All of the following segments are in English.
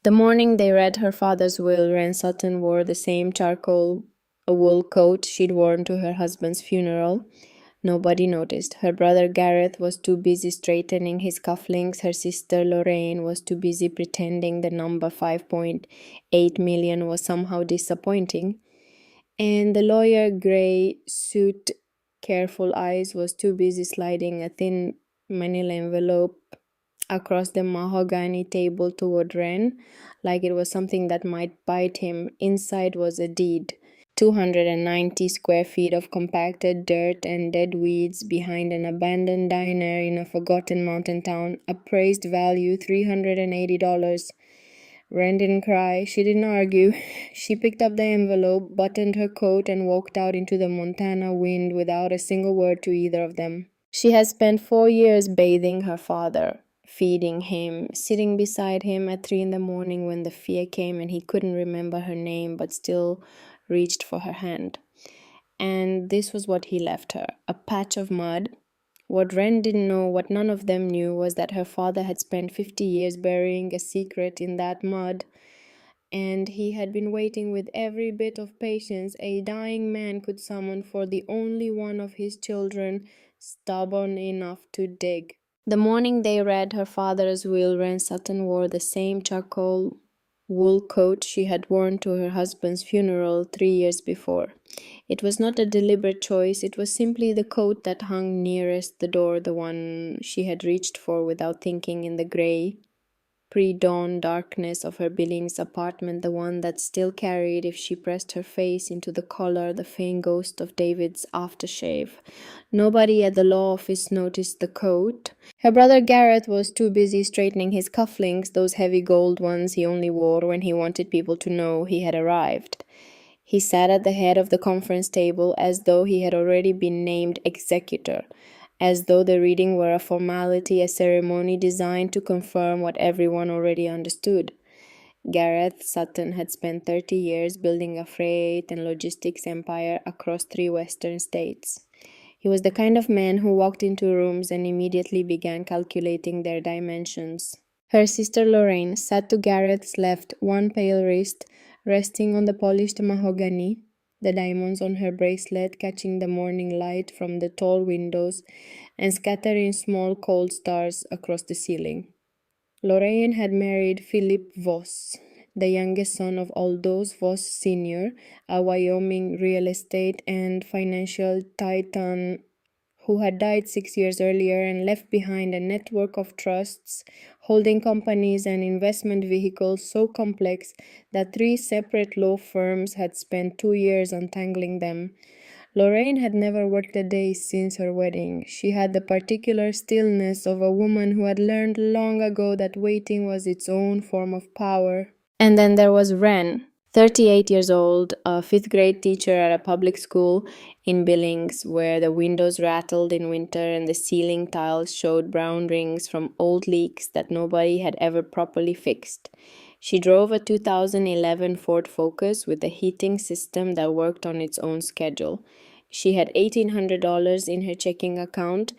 The morning they read her father's will, Wren Sutton wore the same charcoal wool coat she'd worn to her husband's funeral. Nobody noticed. Her brother Gareth was too busy straightening his cufflinks. Her sister Lorraine was too busy pretending the number 5.8 million was somehow disappointing. And the lawyer, gray suit, careful eyes, was too busy sliding a thin manila envelope across the mahogany table toward Wren, like it was something that might bite him. Inside was a deed. 290 square feet of compacted dirt and dead weeds behind an abandoned diner in a forgotten mountain town. Appraised value $380. Wren didn't cry. She didn't argue. She picked up the envelope, buttoned her coat, and walked out into the Montana wind without a single word to either of them. She had spent 4 years bathing her father, feeding him, sitting beside him at 3 in the morning when the fear came and he couldn't remember her name but still reached for her hand. And this was what he left her, a patch of mud. What Wren didn't know, what none of them knew, was that her father had spent 50 years burying a secret in that mud, and he had been waiting with every bit of patience a dying man could summon for the only one of his children stubborn enough to dig. The morning they read her father's will, Wren Sutton wore the same charcoal wool coat she had worn to her husband's funeral 3 years before. It was not a deliberate choice, it was simply the coat that hung nearest the door, the one she had reached for without thinking in the gray, pre-dawn darkness of her Billings apartment, the one that still carried, if she pressed her face into the collar, the faint ghost of David's aftershave. Nobody at the law office noticed the coat. Her brother Gareth was too busy straightening his cufflinks, those heavy gold ones he only wore when he wanted people to know he had arrived. He sat at the head of the conference table as though he had already been named executor, as though the reading were a formality, a ceremony designed to confirm what everyone already understood. Gareth Sutton had spent 30 years building a freight and logistics empire across 3 western states. He was the kind of man who walked into rooms and immediately began calculating their dimensions. Her sister Lorraine sat to Gareth's left, one pale wrist resting on the polished mahogany, the diamonds on her bracelet catching the morning light from the tall windows and scattering small cold stars across the ceiling. Lorraine had married Philip Voss, the youngest son of Aldous Voss Sr., a Wyoming real estate and financial titan who had died 6 years earlier and left behind a network of trusts, holding companies and investment vehicles so complex that 3 separate law firms had spent 2 years untangling them. Lorraine had never worked a day since her wedding. She had the particular stillness of a woman who had learned long ago that waiting was its own form of power. And then there was Wren, 38 years old, a 5th grade teacher at a public school in Billings, where the windows rattled in winter and the ceiling tiles showed brown rings from old leaks that nobody had ever properly fixed. She drove a 2011 Ford Focus with a heating system that worked on its own schedule. She had $1,800 in her checking account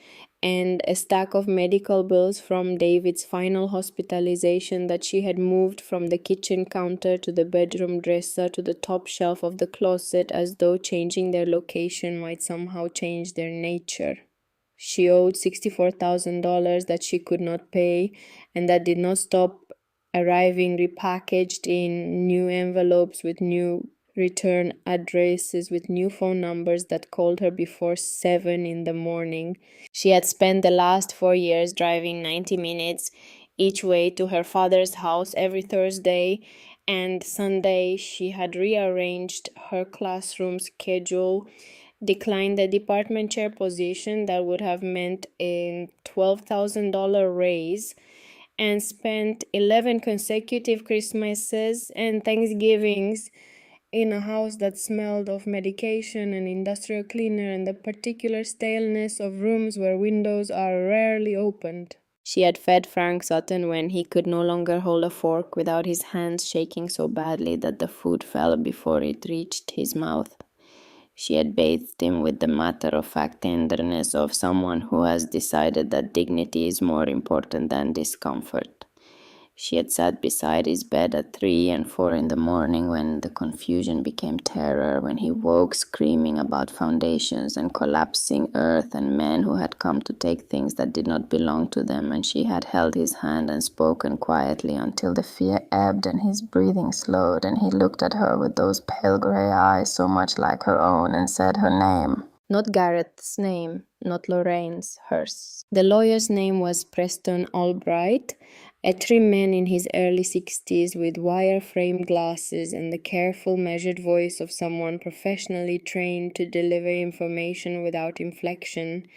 and a stack of medical bills from David's final hospitalization that she had moved from the kitchen counter to the bedroom dresser to the top shelf of the closet, as though changing their location might somehow change their nature. She owed $64,000 that she could not pay, and that did not stop arriving repackaged in new envelopes with new return addresses, with new phone numbers that called her before 7 in the morning. She had spent the last 4 years driving 90 minutes each way to her father's house every Thursday and Sunday. She had rearranged her classroom schedule, declined the department chair position that would have meant a $12,000 raise, and spent 11 consecutive Christmases and Thanksgivings in a house that smelled of medication and industrial cleaner and the particular staleness of rooms where windows are rarely opened. She had fed Frank Sutton when he could no longer hold a fork without his hands shaking so badly that the food fell before it reached his mouth. She had bathed him with the matter-of-fact tenderness of someone who has decided that dignity is more important than discomfort. She had sat beside his bed at 3 and 4 in the morning when the confusion became terror, when he woke screaming about foundations and collapsing earth and men who had come to take things that did not belong to them, and she had held his hand and spoken quietly until the fear ebbed and his breathing slowed, and he looked at her with those pale gray eyes so much like her own and said her name. Not Gareth's name, not Lorraine's, hers. The lawyer's name was Preston Albright, a trim man in his early 60s with wire-framed glasses and the careful, measured voice of someone professionally trained to deliver information without inflection.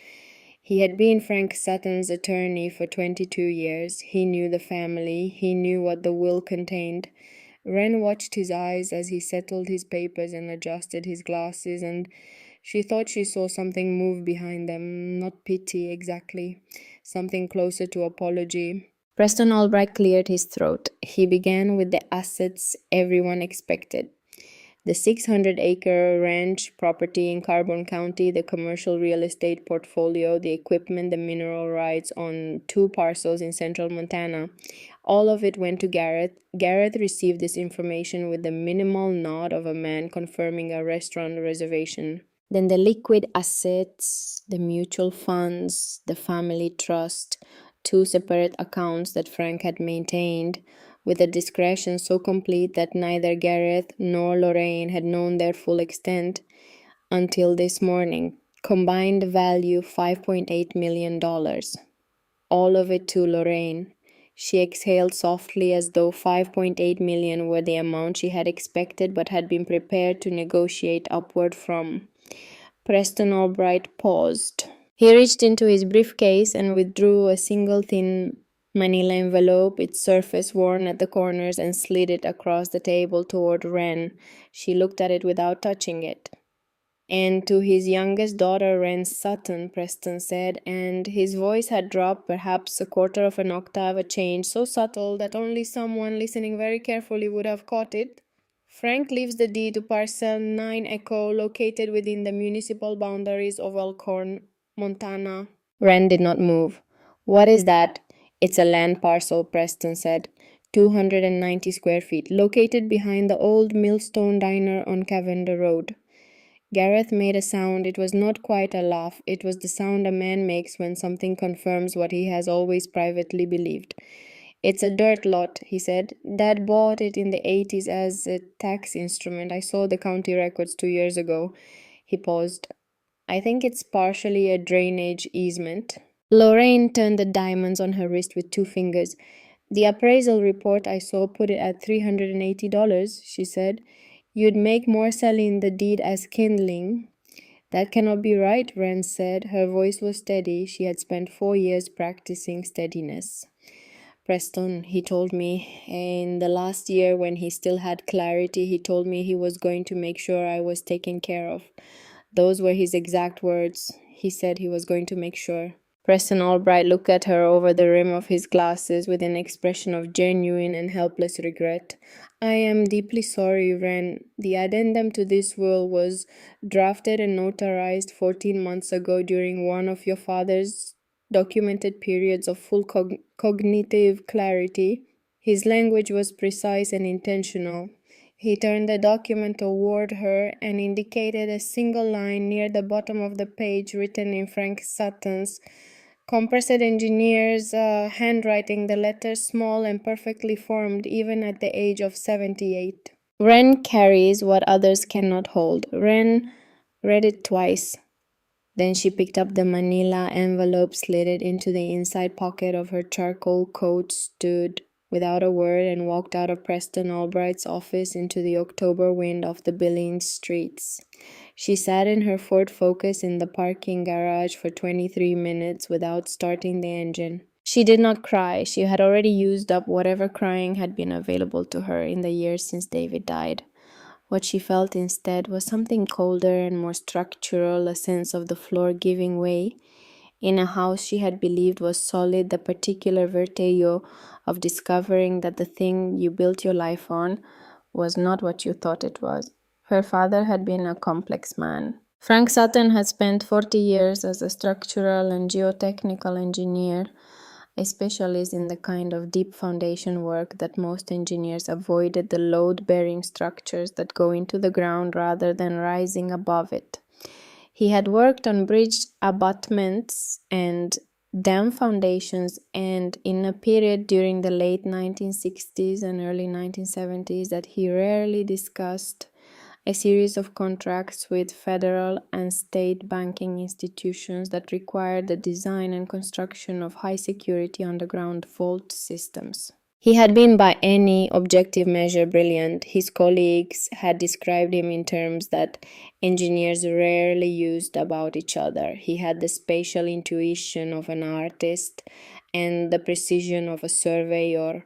He had been Frank Sutton's attorney for 22 years. He knew the family. He knew what the will contained. Wren watched his eyes as he settled his papers and adjusted his glasses, and she thought she saw something move behind them, not pity exactly, something closer to apology. Preston Albright cleared his throat. He began with the assets everyone expected. The 600-acre ranch property in Carbon County, the commercial real estate portfolio, the equipment, the mineral rights on 2 parcels in central Montana. All of it went to Gareth. Gareth received this information with the minimal nod of a man confirming a restaurant reservation. Then the liquid assets, the mutual funds, the family trust, 2 separate accounts that Frank had maintained, with a discretion so complete that neither Gareth nor Lorraine had known their full extent until this morning. Combined value $5.8 million. All of it to Lorraine. She exhaled softly as though $5.8 million were the amount she had expected but had been prepared to negotiate upward from. Preston Albright paused. He reached into his briefcase and withdrew a single thin manila envelope, its surface worn at the corners, and slid it across the table toward Wren. She looked at it without touching it. "And to his youngest daughter, Wren Sutton," Preston said, and his voice had dropped perhaps a quarter of an octave, a change so subtle that only someone listening very carefully would have caught it. "Frank leaves the deed to Parcel 9 Echo, located within the municipal boundaries of Elkhorn, Montana." Wren did not move. "What is that?" "It's a land parcel," Preston said. 290 square feet, located behind the old Millstone Diner on Cavender Road. Gareth made a sound. It was not quite a laugh. It was the sound a man makes when something confirms what he has always privately believed. "It's a dirt lot," he said. "Dad bought it in the 80s as a tax instrument. I saw the county records 2 years ago." He paused. "I think it's partially a drainage easement." Lorraine turned the diamonds on her wrist with 2 fingers. "The appraisal report I saw put it at $380, she said. "You'd make more selling the deed as kindling." "That cannot be right," Wren said. Her voice was steady. She had spent 4 years practicing steadiness. "Preston, he told me, in the last year when he still had clarity, he told me he was going to make sure I was taken care of. Those were his exact words. He said he was going to make sure." Preston Albright looked at her over the rim of his glasses with an expression of genuine and helpless regret. "I am deeply sorry, Wren. The addendum to this will was drafted and notarized 14 months ago during one of your father's documented periods of full cognitive clarity. His language was precise and intentional." He turned the document toward her and indicated a single line near the bottom of the page written in Frank Sutton's compressed engineer's handwriting, the letters small and perfectly formed even at the age of 78. "Wren carries what others cannot hold." Wren read it twice. Then she picked up the manila envelope, slid it into the inside pocket of her charcoal coat, stood without a word, and walked out of Preston Albright's office into the October wind of the Billings streets. She sat in her Ford Focus in the parking garage for 23 minutes without starting the engine. She did not cry. She had already used up whatever crying had been available to her in the years since David died. What she felt instead was something colder and more structural, a sense of the floor giving way. In a house she had believed was solid, the particular vertigo of discovering that the thing you built your life on was not what you thought it was. Her father had been a complex man. Frank Sutton had spent 40 years as a structural and geotechnical engineer, a specialist in the kind of deep foundation work that most engineers avoided, the load-bearing structures that go into the ground rather than rising above it. He had worked on bridge abutments and dam foundations, and in a period during the late 1960s and early 1970s that he rarely discussed, a series of contracts with federal and state banking institutions that required the design and construction of high-security underground vault systems. He had been by any objective measure brilliant. His colleagues had described him in terms that engineers rarely used about each other. He had the spatial intuition of an artist and the precision of a surveyor.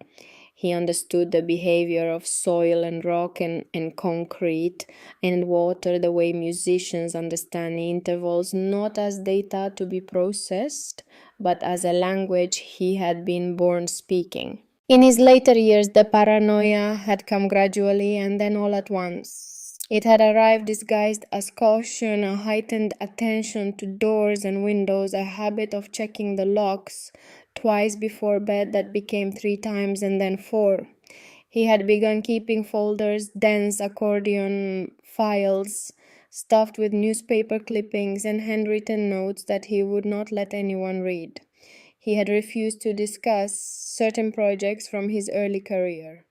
He understood the behavior of soil and rock and concrete and water the way musicians understand intervals, not as data to be processed, but as a language he had been born speaking. In his later years, the paranoia had come gradually and then all at once. It had arrived disguised as caution, a heightened attention to doors and windows, a habit of checking the locks twice before bed that became 3 times and then 4. He had begun keeping folders, dense accordion files, stuffed with newspaper clippings and handwritten notes that he would not let anyone read. He had refused to discuss certain projects from his early career.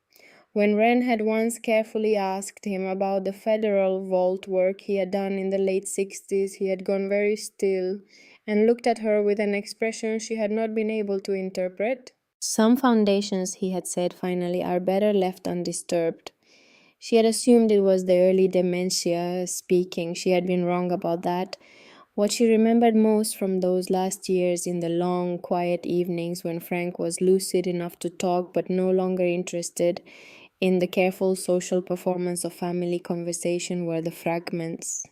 When Wren had once carefully asked him about the federal vault work he had done in the late 60s, he had gone very still and looked at her with an expression she had not been able to interpret. Some foundations, he had said finally, are better left undisturbed. She had assumed it was the early dementia speaking. She had been wrong about that. What she remembered most from those last years in the long, quiet evenings when Frank was lucid enough to talk but no longer interested in the careful social performance of family conversation were the fragments,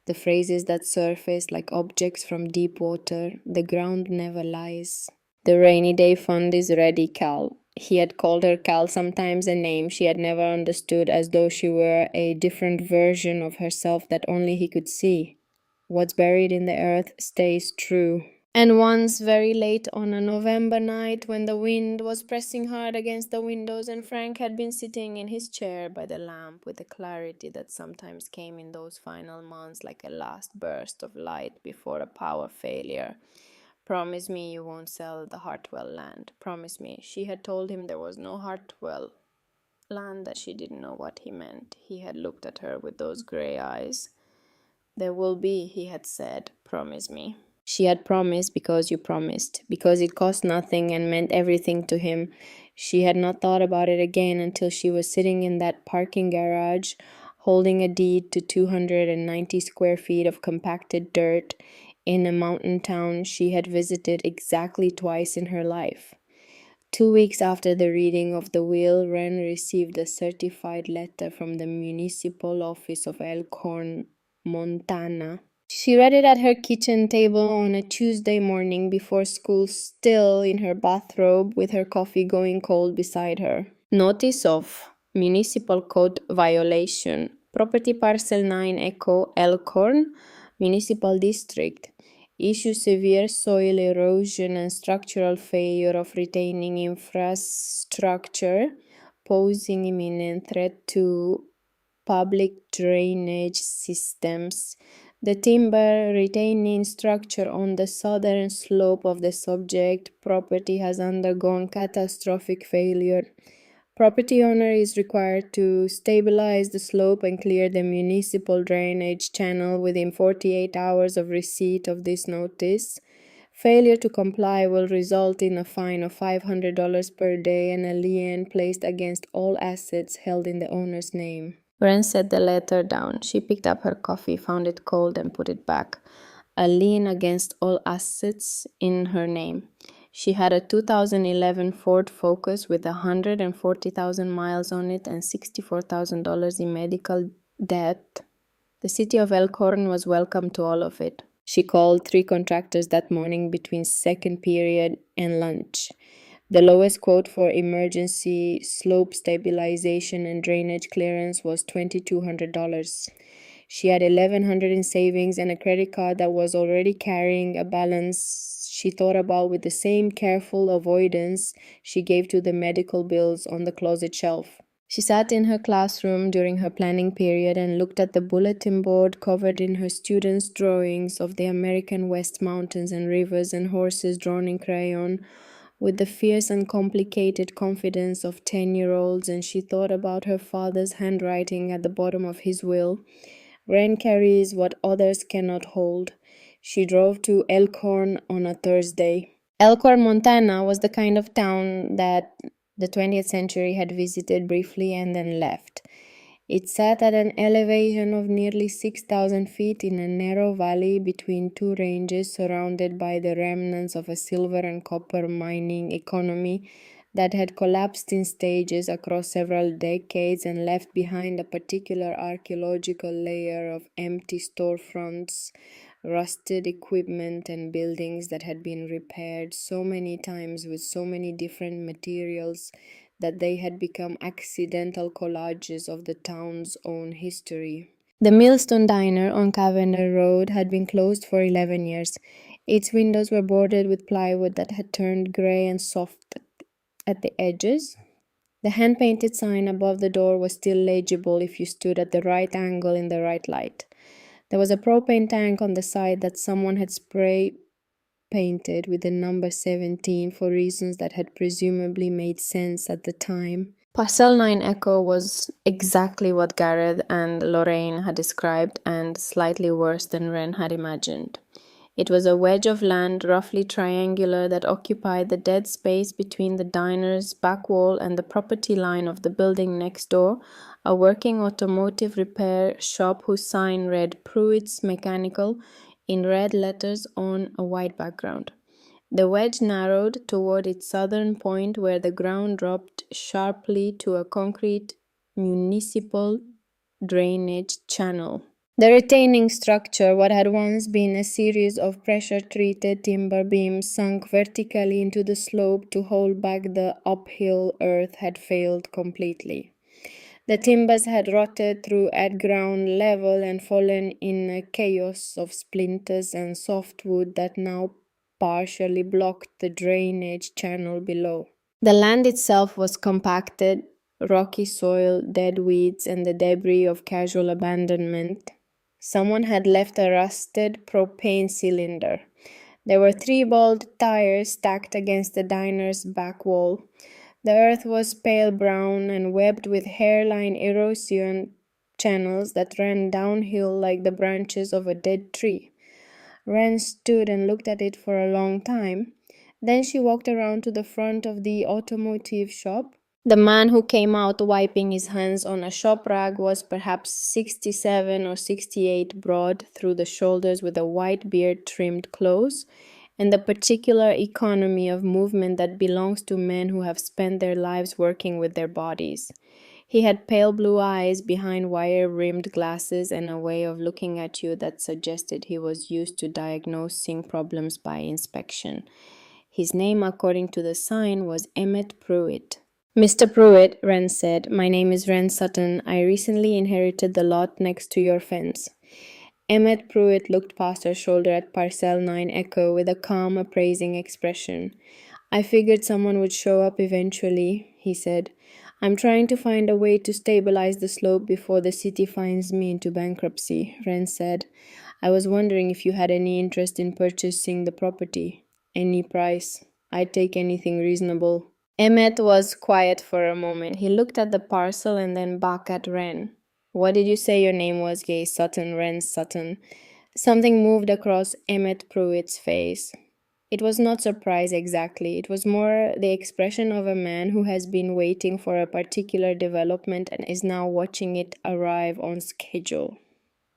the phrases that surfaced like objects from deep water. The ground never lies. The rainy day fund is ready, Cal. He had called her Cal, sometimes a name she had never understood, as though she were a different version of herself that only he could see. What's buried in the earth stays true. And once, very late on a November night, when the wind was pressing hard against the windows and Frank had been sitting in his chair by the lamp with the clarity that sometimes came in those final months like a last burst of light before a power failure. Promise me you won't sell the Hartwell land. Promise me. She had told him there was no Hartwell land, that she didn't know what he meant. He had looked at her with those gray eyes. There will be, he had said. Promise me. She had promised because you promised, because it cost nothing and meant everything to him. She had not thought about it again until she was sitting in that parking garage, holding a deed to 290 square feet of compacted dirt in a mountain town she had visited exactly twice in her life. 2 weeks after the reading of the will, Wren received a certified letter from the municipal office of Elkhorn, Montana. She read it at her kitchen table on a Tuesday morning before school, still in her bathrobe with her coffee going cold beside her. Notice of Municipal Code Violation. Property Parcel 9 Echo, Elkhorn, Municipal District. Issue severe soil erosion and structural failure of retaining infrastructure, posing imminent threat to public drainage systems. The timber retaining structure on the southern slope of the subject property has undergone catastrophic failure. Property owner is required to stabilize the slope and clear the municipal drainage channel within 48 hours of receipt of this notice. Failure to comply will result in a fine of $500 per day and a lien placed against all assets held in the owner's name. Wren set the letter down. She picked up her coffee, found it cold, and put it back. A lien against all assets in her name. She had a 2011 Ford Focus with 140,000 miles on it and $64,000 in medical debt. The city of Elkhorn was welcome to all of it. She called 3 contractors that morning between second period and lunch. The lowest quote for emergency slope stabilization and drainage clearance was $2,200. She had 1,100 in savings and a credit card that was already carrying a balance she thought about with the same careful avoidance she gave to the medical bills on the closet shelf. She sat in her classroom during her planning period and looked at the bulletin board covered in her students' drawings of the American West mountains and rivers and horses drawn in crayon with the fierce and complicated confidence of 10-year-olds, and she thought about her father's handwriting at the bottom of his will. Wren carries what others cannot hold. She drove to Elkhorn on a Thursday. Elkhorn, Montana was the kind of town that the 20th century had visited briefly and then left. It sat at an elevation of nearly 6,000 feet in a narrow valley between two ranges, surrounded by the remnants of a silver and copper mining economy that had collapsed in stages across several decades and left behind a particular archaeological layer of empty storefronts, rusted equipment, and buildings that had been repaired so many times with so many different materials that they had become accidental collages of the town's own history. The Millstone Diner on Cavender Road had been closed for 11 years. Its windows were boarded with plywood that had turned gray and soft at the edges. The hand-painted sign above the door was still legible if you stood at the right angle in the right light. There was a propane tank on the side that someone had spray painted with the number 17 for reasons that had presumably made sense at the time. Parcel 9 Echo was exactly what Gareth and Lorraine had described, and slightly worse than Wren had imagined. It was a wedge of land, roughly triangular, that occupied the dead space between the diner's back wall and the property line of the building next door, a working automotive repair shop whose sign read Pruitt's Mechanical in red letters on a white background. The wedge narrowed toward its southern point where the ground dropped sharply to a concrete municipal drainage channel. The retaining structure, what had once been a series of pressure-treated timber beams sunk vertically into the slope to hold back the uphill earth, had failed completely. The timbers had rotted through at ground level and fallen in a chaos of splinters and softwood that now partially blocked the drainage channel below. The land itself was compacted, rocky soil, dead weeds, and the debris of casual abandonment. Someone had left a rusted propane cylinder. There were 3 bald tires stacked against the diner's back wall. The earth was pale brown and webbed with hairline erosion channels that ran downhill like the branches of a dead tree. Wren stood and looked at it for a long time. Then she walked around to the front of the automotive shop. The man who came out wiping his hands on a shop rag was perhaps 67 or 68, broad through the shoulders with a white beard trimmed close, and the particular economy of movement that belongs to men who have spent their lives working with their bodies. He had pale blue eyes behind wire-rimmed glasses and a way of looking at you that suggested he was used to diagnosing problems by inspection. His name, according to the sign, was Emmett Pruitt. "Mr. Pruitt," Wren said, "my name is Wren Sutton. I recently inherited the lot next to your fence." Emmett Pruitt looked past her shoulder at Parcel 9 Echo with a calm, appraising expression. "I figured someone would show up eventually," he said. "I'm trying to find a way to stabilize the slope before the city finds me into bankruptcy," Wren said. "I was wondering if you had any interest in purchasing the property. Any price. I'd take anything reasonable." Emmett was quiet for a moment. He looked at the parcel and then back at Wren. "What did you say your name was, Gay Sutton, Wren Sutton?" Something moved across Emmett Pruitt's face. It was not surprise exactly. It was more the expression of a man who has been waiting for a particular development and is now watching it arrive on schedule.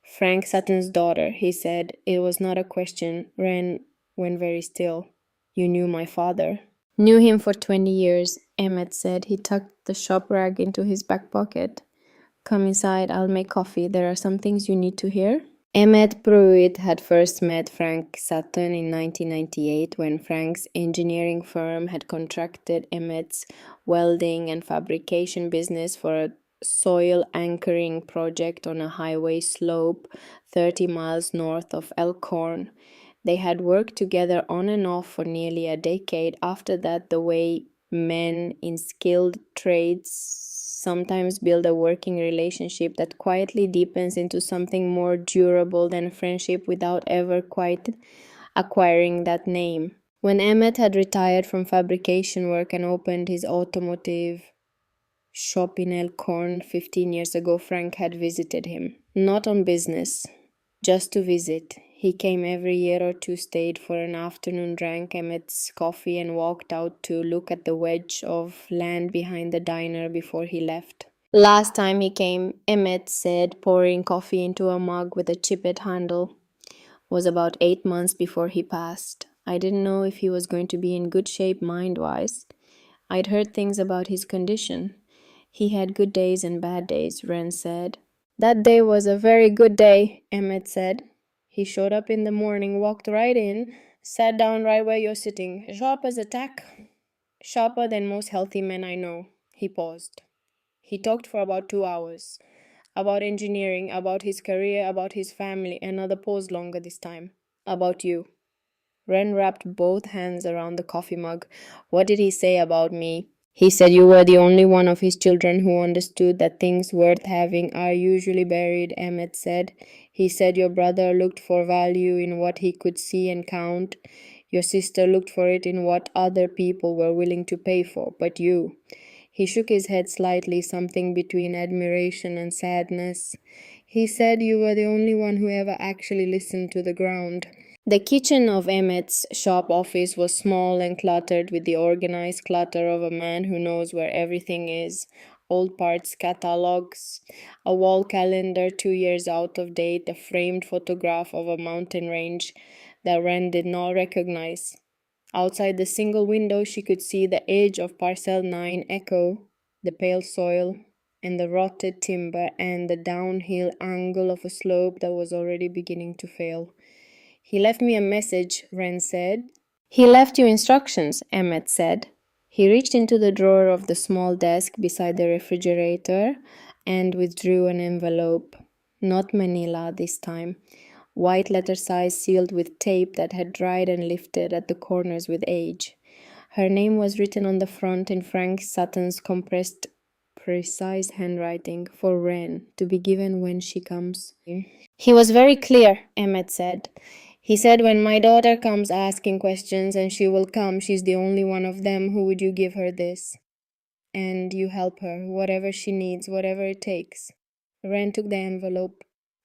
"Frank Sutton's daughter," he said. It was not a question. Wren went very still. "You knew my father?" "Knew him for 20 years, Emmett said. He tucked the shop rag into his back pocket. "Come inside, I'll make coffee. There are some things you need to hear." Emmett Pruitt had first met Frank Sutton in 1998 when Frank's engineering firm had contracted Emmett's welding and fabrication business for a soil anchoring project on a highway slope 30 miles north of Elkhorn. They had worked together on and off for nearly a decade. After that, the way men in skilled trades sometimes build a working relationship that quietly deepens into something more durable than friendship without ever quite acquiring that name. When Emmett had retired from fabrication work and opened his automotive shop in Elkhorn 15 years ago, Frank had visited him. Not on business, just to visit. He came every year or two, stayed for an afternoon, drank Emmett's coffee, and walked out to look at the wedge of land behind the diner before he left. Last time he came, Emmett said, pouring coffee into a mug with a chipped handle, was about 8 months before he passed. I didn't know if he was going to be in good shape mind-wise. I'd heard things about his condition. He had good days and bad days, Wren said. That day was a very good day, Emmett said. He showed up in the morning, walked right in, sat down right where you're sitting. Sharp as a tack. Sharper than most healthy men I know. He paused. He talked for about 2 hours. About engineering, about his career, about his family. Another pause longer this time. About you. Wren wrapped both hands around the coffee mug. What did he say about me? He said you were the only one of his children who understood that things worth having are usually buried, Emmett said. He said your brother looked for value in what he could see and count. Your sister looked for it in what other people were willing to pay for. But you... He shook his head slightly, something between admiration and sadness. He said you were the only one who ever actually listened to the ground. The kitchen of Emmett's shop office was small and cluttered with the organized clutter of a man who knows where everything is. Old parts catalogs, a wall calendar 2 years out of date, a framed photograph of a mountain range that Wren did not recognize. Outside the single window she could see the edge of Parcel 9 Echo, the pale soil, and the rotted timber, and the downhill angle of a slope that was already beginning to fail. He left me a message, Wren said. He left you instructions, Emmett said. He reached into the drawer of the small desk beside the refrigerator and withdrew an envelope. Not manila this time. White letter size sealed with tape that had dried and lifted at the corners with age. Her name was written on the front in Frank Sutton's compressed, precise handwriting for Wren, to be given when she comes. He was very clear, Emmett said. He said, when my daughter comes asking questions, and she will come, she's the only one of them, who would you give her this? And you help her, whatever she needs, whatever it takes. Wren took the envelope.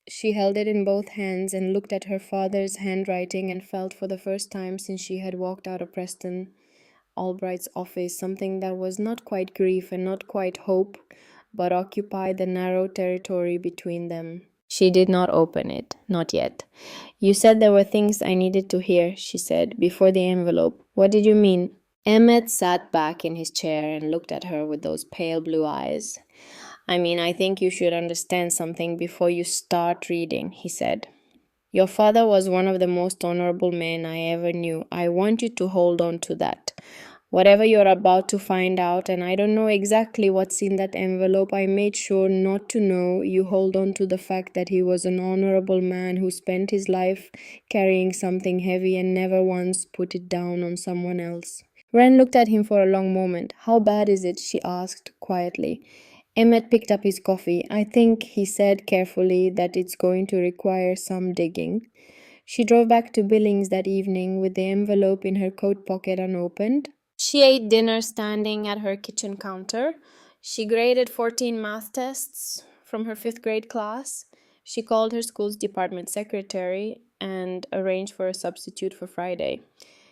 She held it in both hands and looked at her father's handwriting and felt for the first time since she had walked out of Preston Albright's office something that was not quite grief and not quite hope, but occupied the narrow territory between them. She did not open it, not yet. You said there were things I needed to hear, she said, before the envelope. What did you mean? Emmett sat back in his chair and looked at her with those pale blue eyes. I think you should understand something before you start reading, he said. Your father was one of the most honorable men I ever knew. I want you to hold on to that. Whatever you're about to find out, and I don't know exactly what's in that envelope, I made sure not to know, you hold on to the fact that he was an honorable man who spent his life carrying something heavy and never once put it down on someone else. Wren looked at him for a long moment. How bad is it? She asked quietly. Emmett picked up his coffee. I think, he said carefully, that it's going to require some digging. She drove back to Billings that evening with the envelope in her coat pocket unopened. She ate dinner standing at her kitchen counter. She graded 14 math tests from her 5th grade class. She called her school's department secretary and arranged for a substitute for Friday.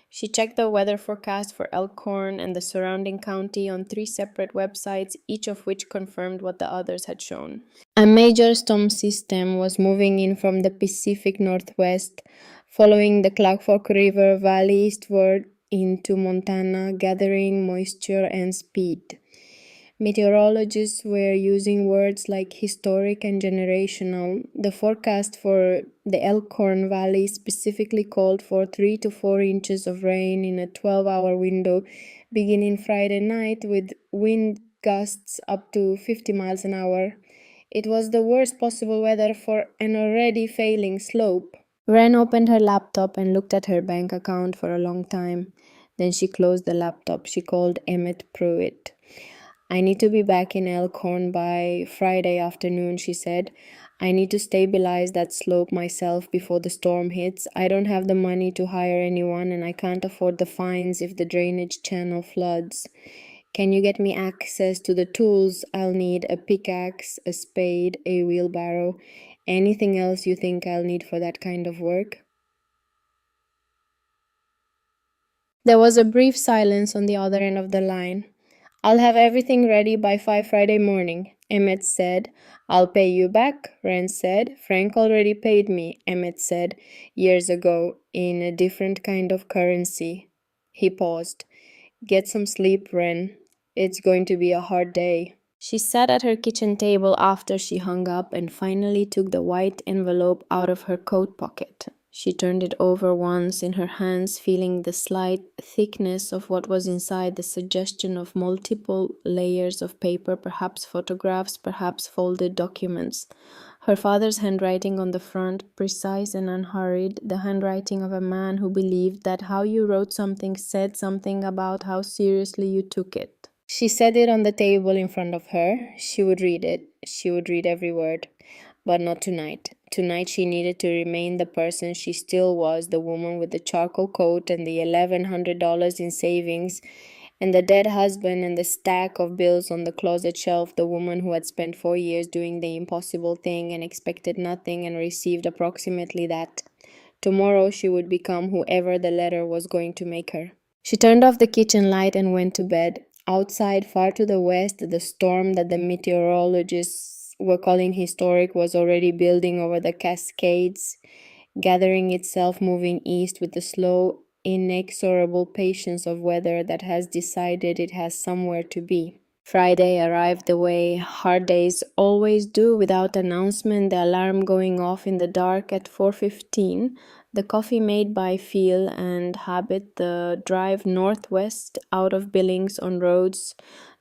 She checked the weather forecast for Elkhorn and the surrounding county on 3 separate websites, each of which confirmed what the others had shown. A major storm system was moving in from the Pacific Northwest, following the Clark Fork River Valley eastward into Montana, gathering moisture and speed. Meteorologists were using words like historic and generational. The forecast for the Elkhorn Valley specifically called for 3 to 4 inches of rain in a 12-hour window beginning Friday night, with wind gusts up to 50 miles an hour. It was the worst possible weather for an already failing slope. Wren opened her laptop and looked at her bank account for a long time. Then she closed the laptop. She called Emmett Pruitt. I need to be back in Elkhorn by Friday afternoon, she said. I need to stabilize that slope myself before the storm hits. I don't have the money to hire anyone, and I can't afford the fines if the drainage channel floods. Can you get me access to the tools I'll need? A pickaxe, a spade, a wheelbarrow, anything else you think I'll need for that kind of work? There was a brief silence on the other end of the line. I'll have everything ready by 5 Friday morning, Emmett said. I'll pay you back, Wren said. Frank already paid me, Emmett said, years ago, in a different kind of currency. He paused. Get some sleep, Wren. It's going to be a hard day. She sat at her kitchen table after she hung up and finally took the white envelope out of her coat pocket. She turned it over once in her hands, feeling the slight thickness of what was inside, the suggestion of multiple layers of paper, perhaps photographs, perhaps folded documents. Her father's handwriting on the front, precise and unhurried, the handwriting of a man who believed that how you wrote something said something about how seriously you took it. She set it on the table in front of her. She would read it. She would read every word. But not tonight. Tonight she needed to remain the person she still was, the woman with the charcoal coat and the $1,100 in savings, and the dead husband and the stack of bills on the closet shelf, the woman who had spent 4 years doing the impossible thing and expected nothing and received approximately that. Tomorrow she would become whoever the letter was going to make her. She turned off the kitchen light and went to bed. Outside, far to the west, the storm that the meteorologists were calling historic was already building over the Cascades, gathering itself, moving east with the slow, inexorable patience of weather that has decided it has somewhere to be. Friday arrived the way hard days always do, without announcement, the alarm going off in the dark at 4:15, the coffee made by feel and habit, the drive northwest out of Billings on roads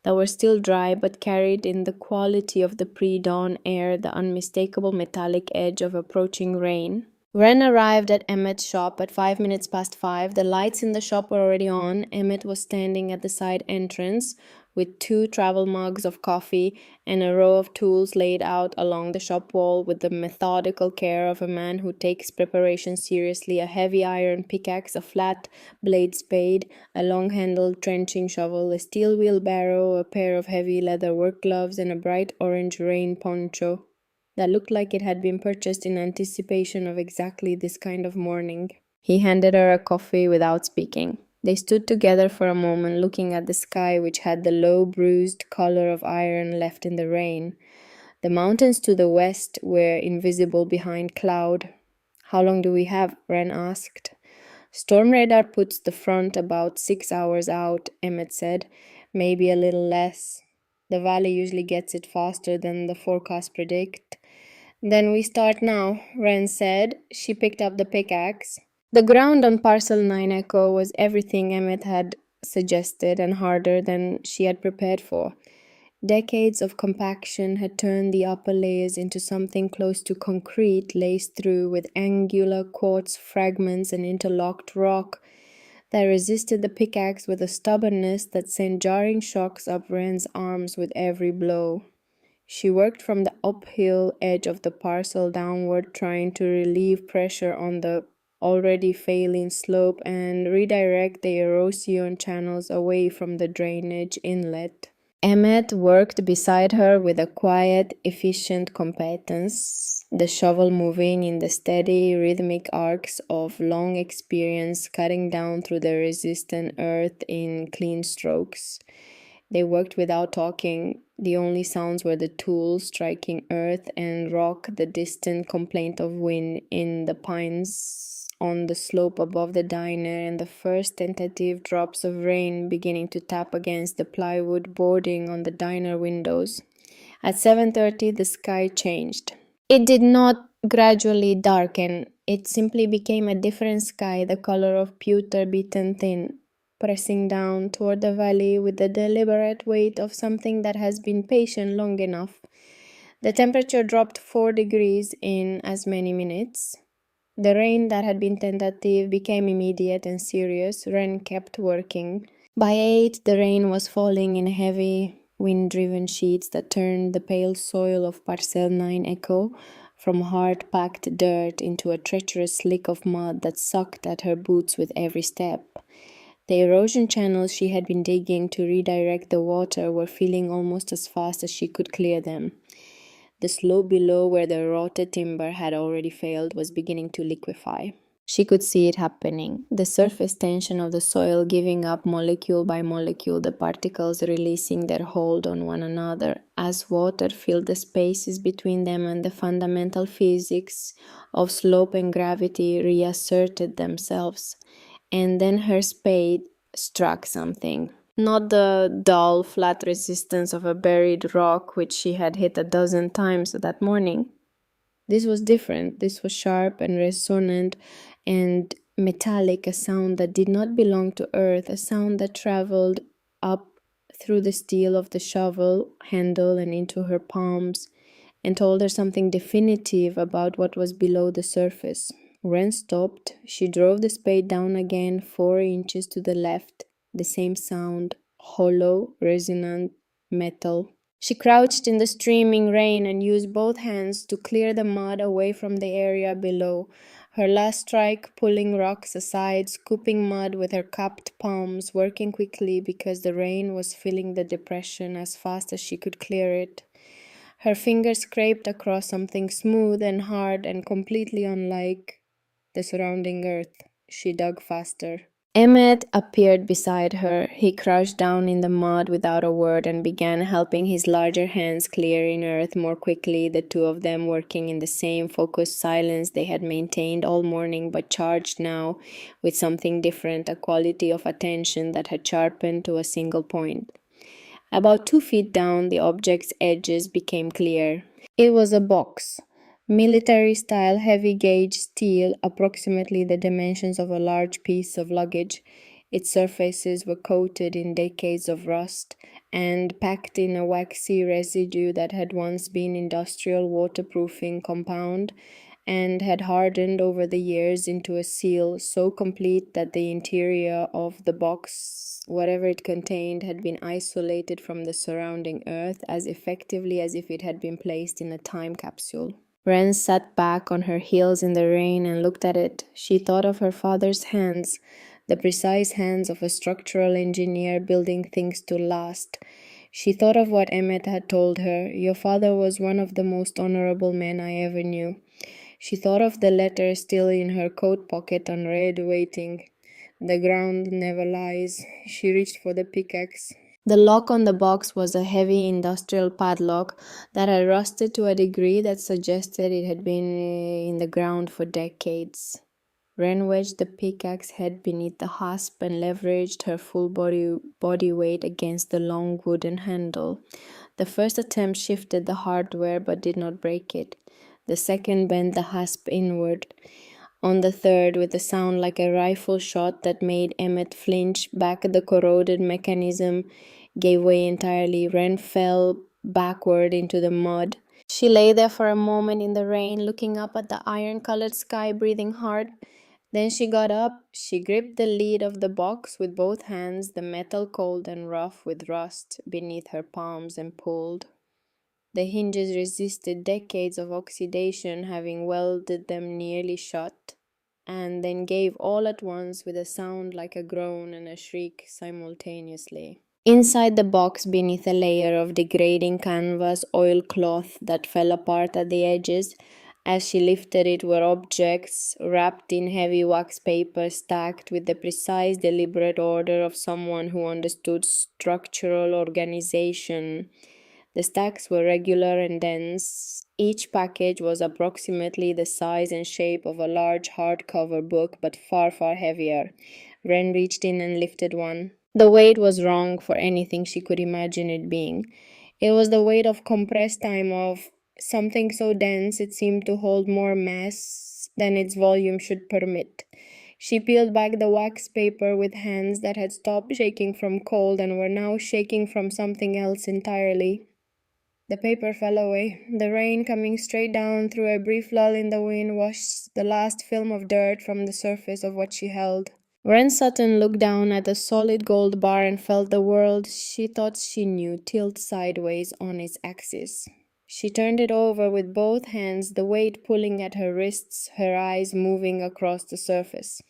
that were still dry but carried in the quality of the pre-dawn air the unmistakable metallic edge of approaching rain. Wren arrived at Emmett's shop at 5 minutes past 5. The lights in the shop were already on. Emmett was standing at the side entrance with 2 travel mugs of coffee and a row of tools laid out along the shop wall with the methodical care of a man who takes preparation seriously: a heavy iron pickaxe, a flat blade spade, a long-handled trenching shovel, a steel wheelbarrow, a pair of heavy leather work gloves, and a bright orange rain poncho that looked like it had been purchased in anticipation of exactly this kind of morning. He handed her a coffee without speaking. They stood together for a moment, looking at the sky, which had the low, bruised color of iron left in the rain. The mountains to the west were invisible behind cloud. How long do we have? Wren asked. Storm radar puts the front about 6 hours out, Emmett said. Maybe a little less. The valley usually gets it faster than the forecasts predict. Then we start now, Wren said. She picked up the pickaxe. The ground on Parcel 9 Echo was everything Emmett had suggested and harder than she had prepared for. Decades of compaction had turned the upper layers into something close to concrete, laced through with angular quartz fragments and interlocked rock that resisted the pickaxe with a stubbornness that sent jarring shocks up Wren's arms with every blow. She worked from the uphill edge of the parcel downward, trying to relieve pressure on the already failing slope and redirect the erosion channels away from the drainage inlet. Emmett worked beside her with a quiet, efficient competence, the shovel moving in the steady, rhythmic arcs of long experience, cutting down through the resistant earth in clean strokes. They worked without talking. The only sounds were the tools striking earth and rock, the distant complaint of wind in the pines on the slope above the diner, and the first tentative drops of rain beginning to tap against the plywood boarding on the diner windows. At 7:30, the sky changed. It did not gradually darken. It simply became a different sky, the color of pewter beaten thin. pressing down toward the valley with the deliberate weight of something that has been patient long enough. The temperature dropped 4 degrees in as many minutes. The rain that had been tentative became immediate and serious. Wren kept working. By 8, the rain was falling in heavy, wind-driven sheets that turned the pale soil of Parcel 9 Echo from hard-packed dirt into a treacherous slick of mud that sucked at her boots with every step. The erosion channels she had been digging to redirect the water were filling almost as fast as she could clear them. The slope below where the rotted timber had already failed was beginning to liquefy. She could see it happening, the surface tension of the soil giving up molecule by molecule, the particles releasing their hold on one another as water filled the spaces between them, and the fundamental physics of slope and gravity reasserted themselves. And then her spade struck something. Not the dull, flat resistance of a buried rock which she had hit a dozen times that morning. This was different. This was sharp and resonant and metallic, a sound that did not belong to earth, a sound that traveled up through the steel of the shovel handle and into her palms and told her something definitive about what was below the surface. Wren stopped. She drove the spade down again 4 inches to the left. The same sound, hollow, resonant, metal. She crouched in the streaming rain and used both hands to clear the mud away from the area below. Her last strike, pulling rocks aside, scooping mud with her cupped palms, working quickly because the rain was filling the depression as fast as she could clear it. Her fingers scraped across something smooth and hard and completely unlike the surrounding earth. She dug faster. Emmett appeared beside her. He crouched down in the mud without a word and began helping his larger hands clear in earth more quickly, the two of them working in the same focused silence they had maintained all morning, but charged now with something different, a quality of attention that had sharpened to a single point. About 2 feet down, the object's edges became clear. It was a box. Military-style heavy-gauge steel, approximately the dimensions of a large piece of luggage. Its surfaces were coated in decades of rust and packed in a waxy residue that had once been industrial waterproofing compound and had hardened over the years into a seal so complete that the interior of the box, whatever it contained, had been isolated from the surrounding earth as effectively as if it had been placed in a time capsule. Wren sat back on her heels in the rain and looked at it. She thought of her father's hands, the precise hands of a structural engineer building things to last. She thought of what Emmett had told her. Your father was one of the most honorable men I ever knew. She thought of the letter still in her coat pocket, unread, waiting. The ground never lies. She reached for the pickaxe. The lock on the box was a heavy industrial padlock that had rusted to a degree that suggested it had been in the ground for decades. Wren wedged the pickaxe head beneath the hasp and leveraged her full body weight against the long wooden handle. The first attempt shifted the hardware but did not break it. The second bent the hasp inward. On the third, with a sound like a rifle shot that made Emmett flinch back, the corroded mechanism gave way entirely. Wren fell backward into the mud. She lay there for a moment in the rain, looking up at the iron-colored sky, breathing hard. Then she got up. She gripped the lid of the box with both hands, the metal cold and rough with rust beneath her palms, and pulled. The hinges resisted decades of oxidation, having welded them nearly shut, and then gave all at once with a sound like a groan and a shriek simultaneously. Inside the box, beneath a layer of degrading canvas oilcloth that fell apart at the edges, as she lifted it, were objects wrapped in heavy wax paper, stacked with the precise, deliberate order of someone who understood structural organization. The stacks were regular and dense. Each package was approximately the size and shape of a large hardcover book, but far, far heavier. Wren reached in and lifted one. The weight was wrong for anything she could imagine it being. It was the weight of compressed time, of something so dense it seemed to hold more mass than its volume should permit. She peeled back the wax paper with hands that had stopped shaking from cold and were now shaking from something else entirely. The paper fell away. The rain, coming straight down through a brief lull in the wind, washed the last film of dirt from the surface of what she held. Wren Sutton looked down at the solid gold bar and felt the world she thought she knew tilt sideways on its axis. She turned it over with both hands, the weight pulling at her wrists, her eyes moving across the surface.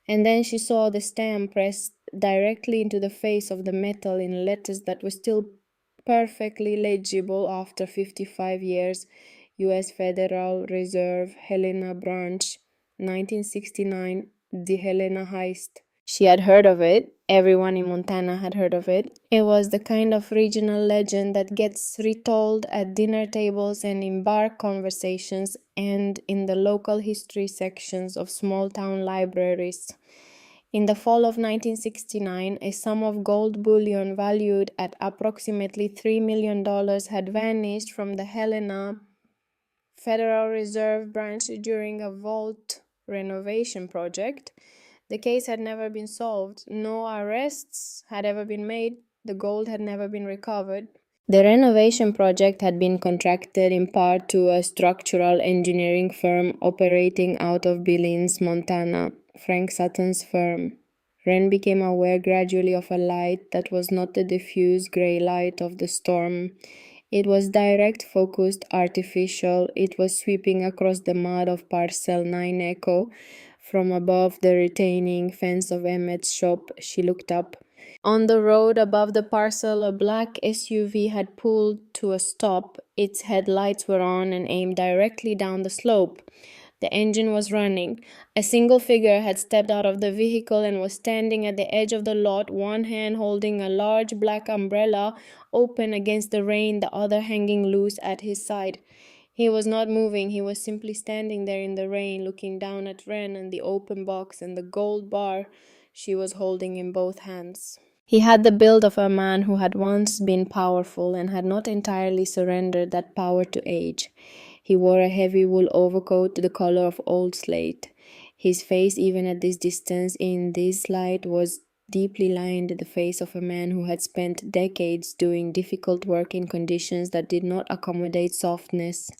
And then she saw the stamp pressed directly into the face of the metal in letters that were still perfectly legible after 55 years. U.S. Federal Reserve, Helena Branch, 1969, the Helena heist. She had heard of it. Everyone in Montana had heard of it. It was the kind of regional legend that gets retold at dinner tables and in bar conversations and in the local history sections of small town libraries. In the fall of 1969, a sum of gold bullion valued at approximately $3 million had vanished from the Helena Federal Reserve Branch during a vault renovation project. The case had never been solved. No arrests had ever been made. The gold had never been recovered. The renovation project had been contracted in part to a structural engineering firm operating out of Billings, Montana, Frank Sutton's firm. Wren became aware gradually of a light that was not the diffuse gray light of the storm. It was direct, focused, artificial. It was sweeping across the mud of Parcel 9 Echo. From above the retaining fence of Emmett's shop, she looked up. On the road above the parcel, a black SUV had pulled to a stop. Its headlights were on and aimed directly down the slope. The engine was running. A single figure had stepped out of the vehicle and was standing at the edge of the lot, one hand holding a large black umbrella open against the rain, the other hanging loose at his side. He was not moving. He was simply standing there in the rain, looking down at Wren and the open box and the gold bar she was holding in both hands. He had the build of a man who had once been powerful and had not entirely surrendered that power to age. He wore a heavy wool overcoat the color of old slate. His face, even at this distance, in this light, was deeply lined, the face of a man who had spent decades doing difficult work in conditions that did not accommodate softness.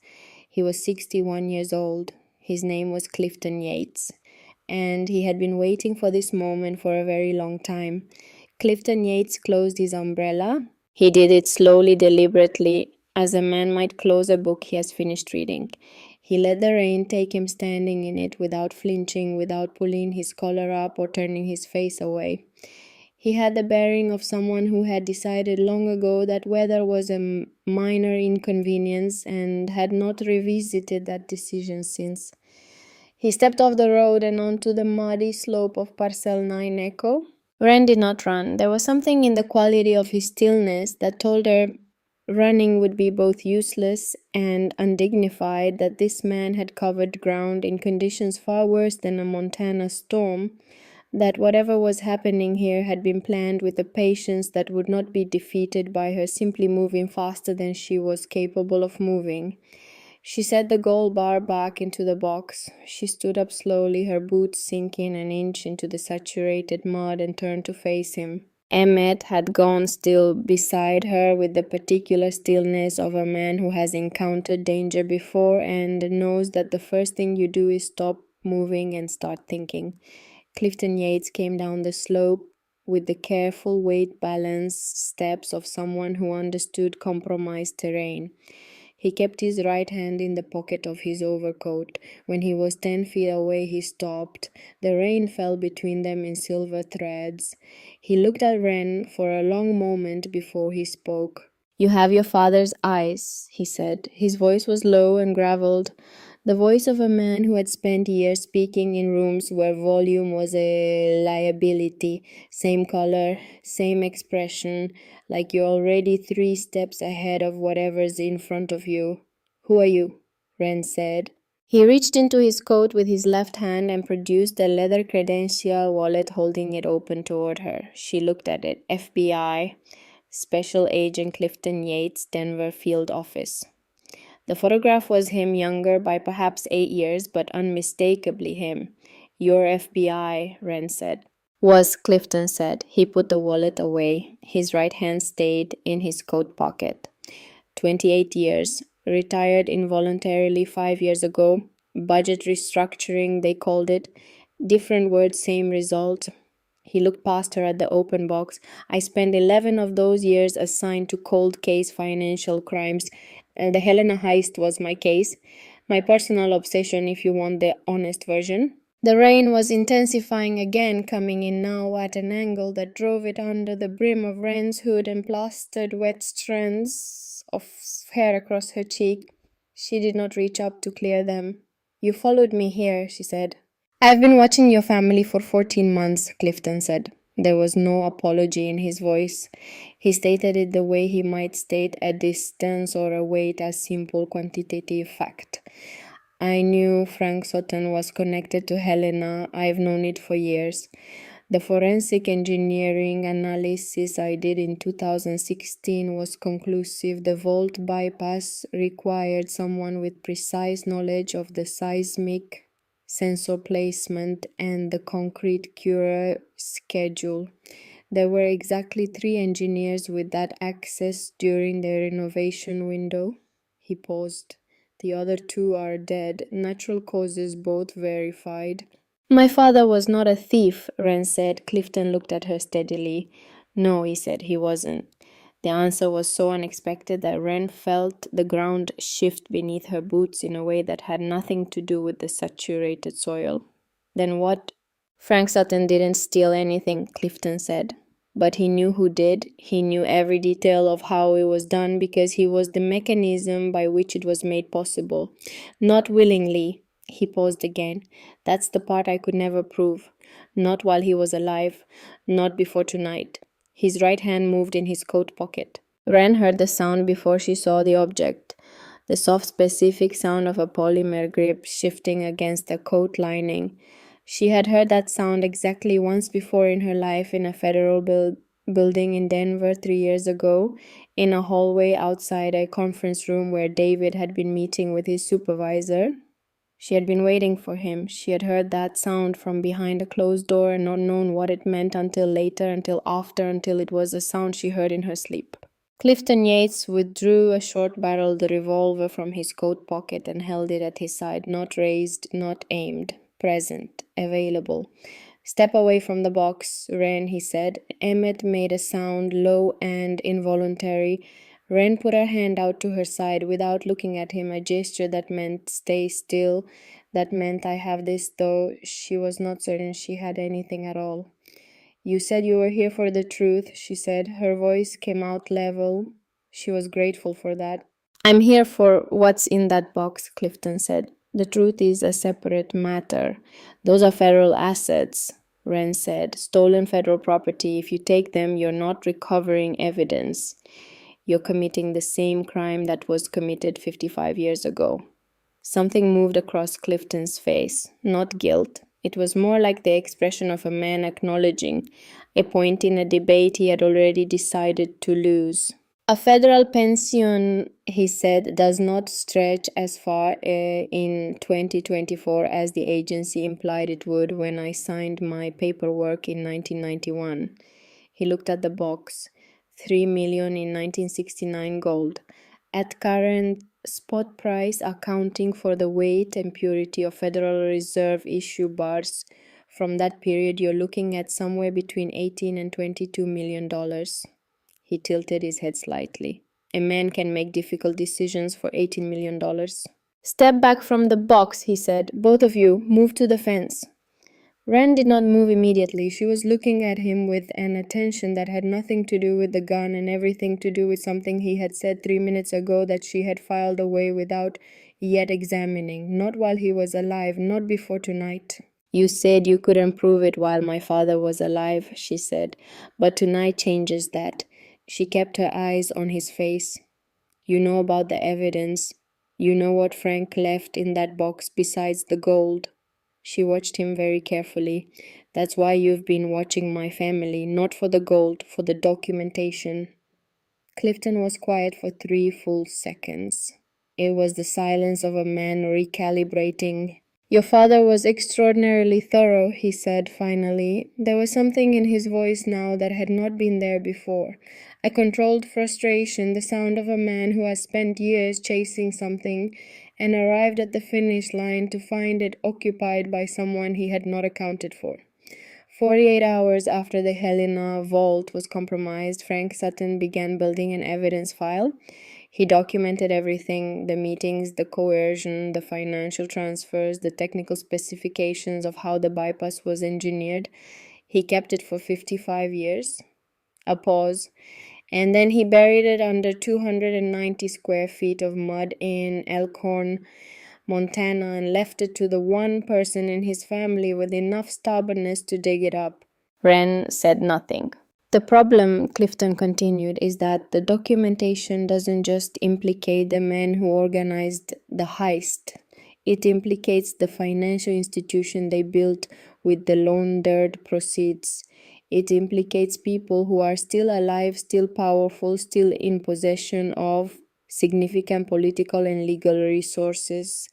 He was 61 years old. His name was Clifton Yates, and he had been waiting for this moment for a very long time. Clifton Yates closed his umbrella. He did it slowly, deliberately, as a man might close a book he has finished reading. He let the rain take him standing in it without flinching, without pulling his collar up or turning his face away. He had the bearing of someone who had decided long ago that weather was a minor inconvenience and had not revisited that decision since. He stepped off the road and onto the muddy slope of Parcel 9 Echo. Wren did not run. There was something in the quality of his stillness that told her running would be both useless and undignified, that this man had covered ground in conditions far worse than a Montana storm, that whatever was happening here had been planned with a patience that would not be defeated by her simply moving faster than she was capable of moving. She set the gold bar back into the box. She stood up slowly, her boots sinking an inch into the saturated mud, and turned to face him. Emmett had gone still beside her with the particular stillness of a man who has encountered danger before and knows that the first thing you do is stop moving and start thinking. Clifton Yates came down the slope with the careful, weight-balanced steps of someone who understood compromised terrain. He kept his right hand in the pocket of his overcoat. When he was 10 feet away, he stopped. The rain fell between them in silver threads. He looked at Wren for a long moment before he spoke. "You have your father's eyes," he said. His voice was low and graveled, the voice of a man who had spent years speaking in rooms where volume was a liability. Same color, same expression, like you're already 3 steps ahead of whatever's in front of you. "Who are you?" Wren said. He reached into his coat with his left hand and produced a leather credential wallet, holding it open toward her. She looked at it. FBI, Special Agent Clifton Yates, Denver Field Office. The photograph was him, younger by perhaps 8 years, but unmistakably him. "You're FBI," Wren said. "Was," Clifton said. He put the wallet away. His right hand stayed in his coat pocket. 28 years. Retired involuntarily 5 years ago. Budget restructuring, they called it. Different words, same result. He looked past her at the open box. "I spent 11 of those years assigned to cold case financial crimes. The Helena heist was my case. My personal obsession, if you want the honest version." The rain was intensifying again, coming in now at an angle that drove it under the brim of Wren's hood and plastered wet strands of hair across her cheek. She did not reach up to clear them. "You followed me here," she said. "I've been watching your family for 14 months, Clifton said. There was no apology in his voice. He stated it the way he might state a distance or a weight as simple quantitative fact. "I knew Frank Sutton was connected to Helena. I've known it for years. The forensic engineering analysis I did in 2016 was conclusive. The vault bypass required someone with precise knowledge of the seismic sensor placement and the concrete cure schedule. There were exactly 3 engineers with that access during the renovation window." He paused. "The other 2 are dead. Natural causes both verified." "My father was not a thief," Wren said. Clifton looked at her steadily. "No," he said, "he wasn't." The answer was so unexpected that Wren felt the ground shift beneath her boots in a way that had nothing to do with the saturated soil. "Then what?" "Frank Sutton didn't steal anything," Clifton said. "But he knew who did. He knew every detail of how it was done because he was the mechanism by which it was made possible. Not willingly." He paused again. "That's the part I could never prove. Not while he was alive. Not before tonight." His right hand moved in his coat pocket. Wren heard the sound before she saw the object. The soft, specific sound of a polymer grip shifting against the coat lining. She had heard that sound exactly once before in her life in a federal building in Denver 3 years ago, in a hallway outside a conference room where David had been meeting with his supervisor. She had been waiting for him. She had heard that sound from behind a closed door and not known what it meant until later, until after, until it was a sound she heard in her sleep. Clifton Yates withdrew a short-barreled revolver from his coat pocket and held it at his side, not raised, not aimed. Present, available. "Step away from the box, Wren," he said. Emmett made a sound, low and involuntary. Wren put her hand out to her side without looking at him, a gesture that meant stay still, that meant I have this, though she was not certain she had anything at all. "You said you were here for the truth," she said. Her voice came out level. She was grateful for that. "I'm here for what's in that box," Clifton said. "The truth is a separate matter. Those are federal assets," Wren said. "Stolen federal property. If you take them, you're not recovering evidence. You're committing the same crime that was committed 55 years ago." Something moved across Clifton's face. Not guilt. It was more like the expression of a man acknowledging a point in a debate he had already decided to lose. "A federal pension," he said, "does not stretch as far in 2024 as the agency implied it would when I signed my paperwork in 1991. He looked at the box. $3 million in 1969 gold. At current spot price, accounting for the weight and purity of Federal Reserve issue bars from that period, you're looking at somewhere between $18 and $22 million. He tilted his head slightly. "A man can make difficult decisions for $18 million. "Step back from the box," he said. "Both of you, move to the fence." Wren did not move immediately. She was looking at him with an attention that had nothing to do with the gun and everything to do with something he had said 3 minutes ago that she had filed away without yet examining. Not while he was alive, not before tonight. "You said you couldn't prove it while my father was alive," she said, "but tonight changes that." She kept her eyes on his face. "You know about the evidence. You know what Frank left in that box besides the gold." She watched him very carefully. "That's why you've been watching my family, not for the gold, for the documentation." Clifton was quiet for 3 full seconds. It was the silence of a man recalibrating Your father was extraordinarily thorough, he said finally. There was something in his voice now that had not been there before. A controlled frustration, the sound of a man who has spent years chasing something and arrived at the finish line to find it occupied by someone he had not accounted for. 48 hours after the Helena vault was compromised, Frank Sutton began building an evidence file. He documented everything: the meetings, the coercion, the financial transfers, the technical specifications of how the bypass was engineered. He kept it for 55 years. A pause. And then he buried it under 290 square feet of mud in Elkhorn, Montana, and left it to the one person in his family with enough stubbornness to dig it up. Wren said nothing. The problem, Clifton continued, is that the documentation doesn't just implicate the men who organized the heist. It implicates the financial institution they built with the laundered proceeds. It implicates people who are still alive, still powerful, still in possession of significant political and legal resources.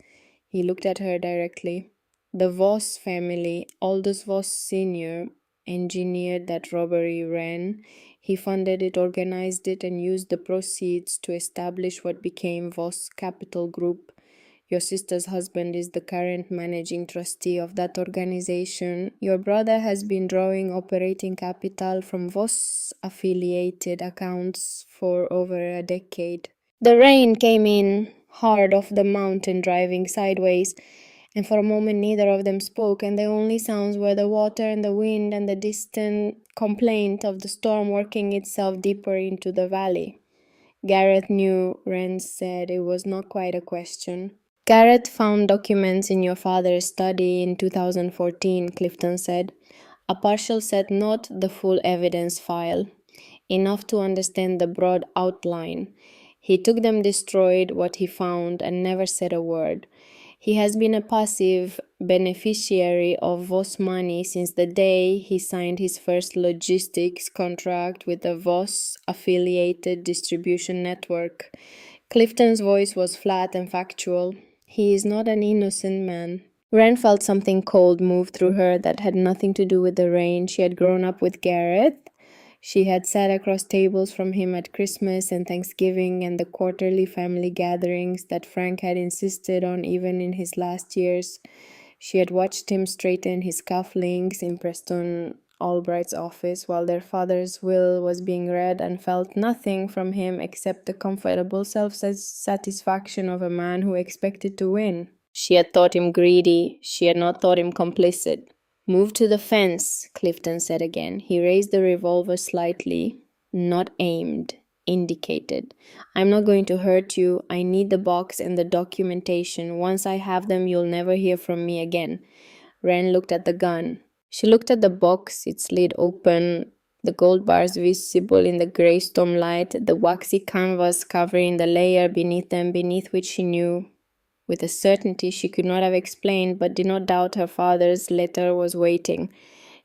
He looked at her directly. The Voss family, Aldous Voss Sr., engineered that robbery. Wren. He funded it, organized it, and used the proceeds to establish what became Voss Capital Group. Your sister's husband is the current managing trustee of that organization. Your brother has been drawing operating capital from Voss affiliated accounts for over a decade. The rain came in hard off the mountain, driving sideways, and for a moment neither of them spoke, and the only sounds were the water and the wind and the distant complaint of the storm working itself deeper into the valley. Gareth knew, Wren said. It was not quite a question. Gareth found documents in your father's study in 2014, Clifton said. A partial set, not the full evidence file. Enough to understand the broad outline. He took them, destroyed what he found, and never said a word. He has been a passive beneficiary of Voss money since the day he signed his first logistics contract with the Voss affiliated distribution network. Clifton's voice was flat and factual. He is not an innocent man. Wren felt something cold move through her that had nothing to do with the rain. She had grown up with Gareth. She had sat across tables from him at Christmas and Thanksgiving and the quarterly family gatherings that Frank had insisted on even in his last years. She had watched him straighten his cufflinks in Preston Albright's office while their father's will was being read, and felt nothing from him except the comfortable self-satisfaction of a man who expected to win. She had thought him greedy. She had not thought him complicit. Move to the fence, Clifton said again. He raised the revolver slightly, not aimed, indicated. I'm not going to hurt you. I need the box and the documentation. Once I have them, you'll never hear from me again. Wren looked at the gun. She looked at the box, its lid open, the gold bars visible in the grey stormlight, the waxy canvas covering the layer beneath them, beneath which she knew with a certainty she could not have explained, but did not doubt her father's letter was waiting.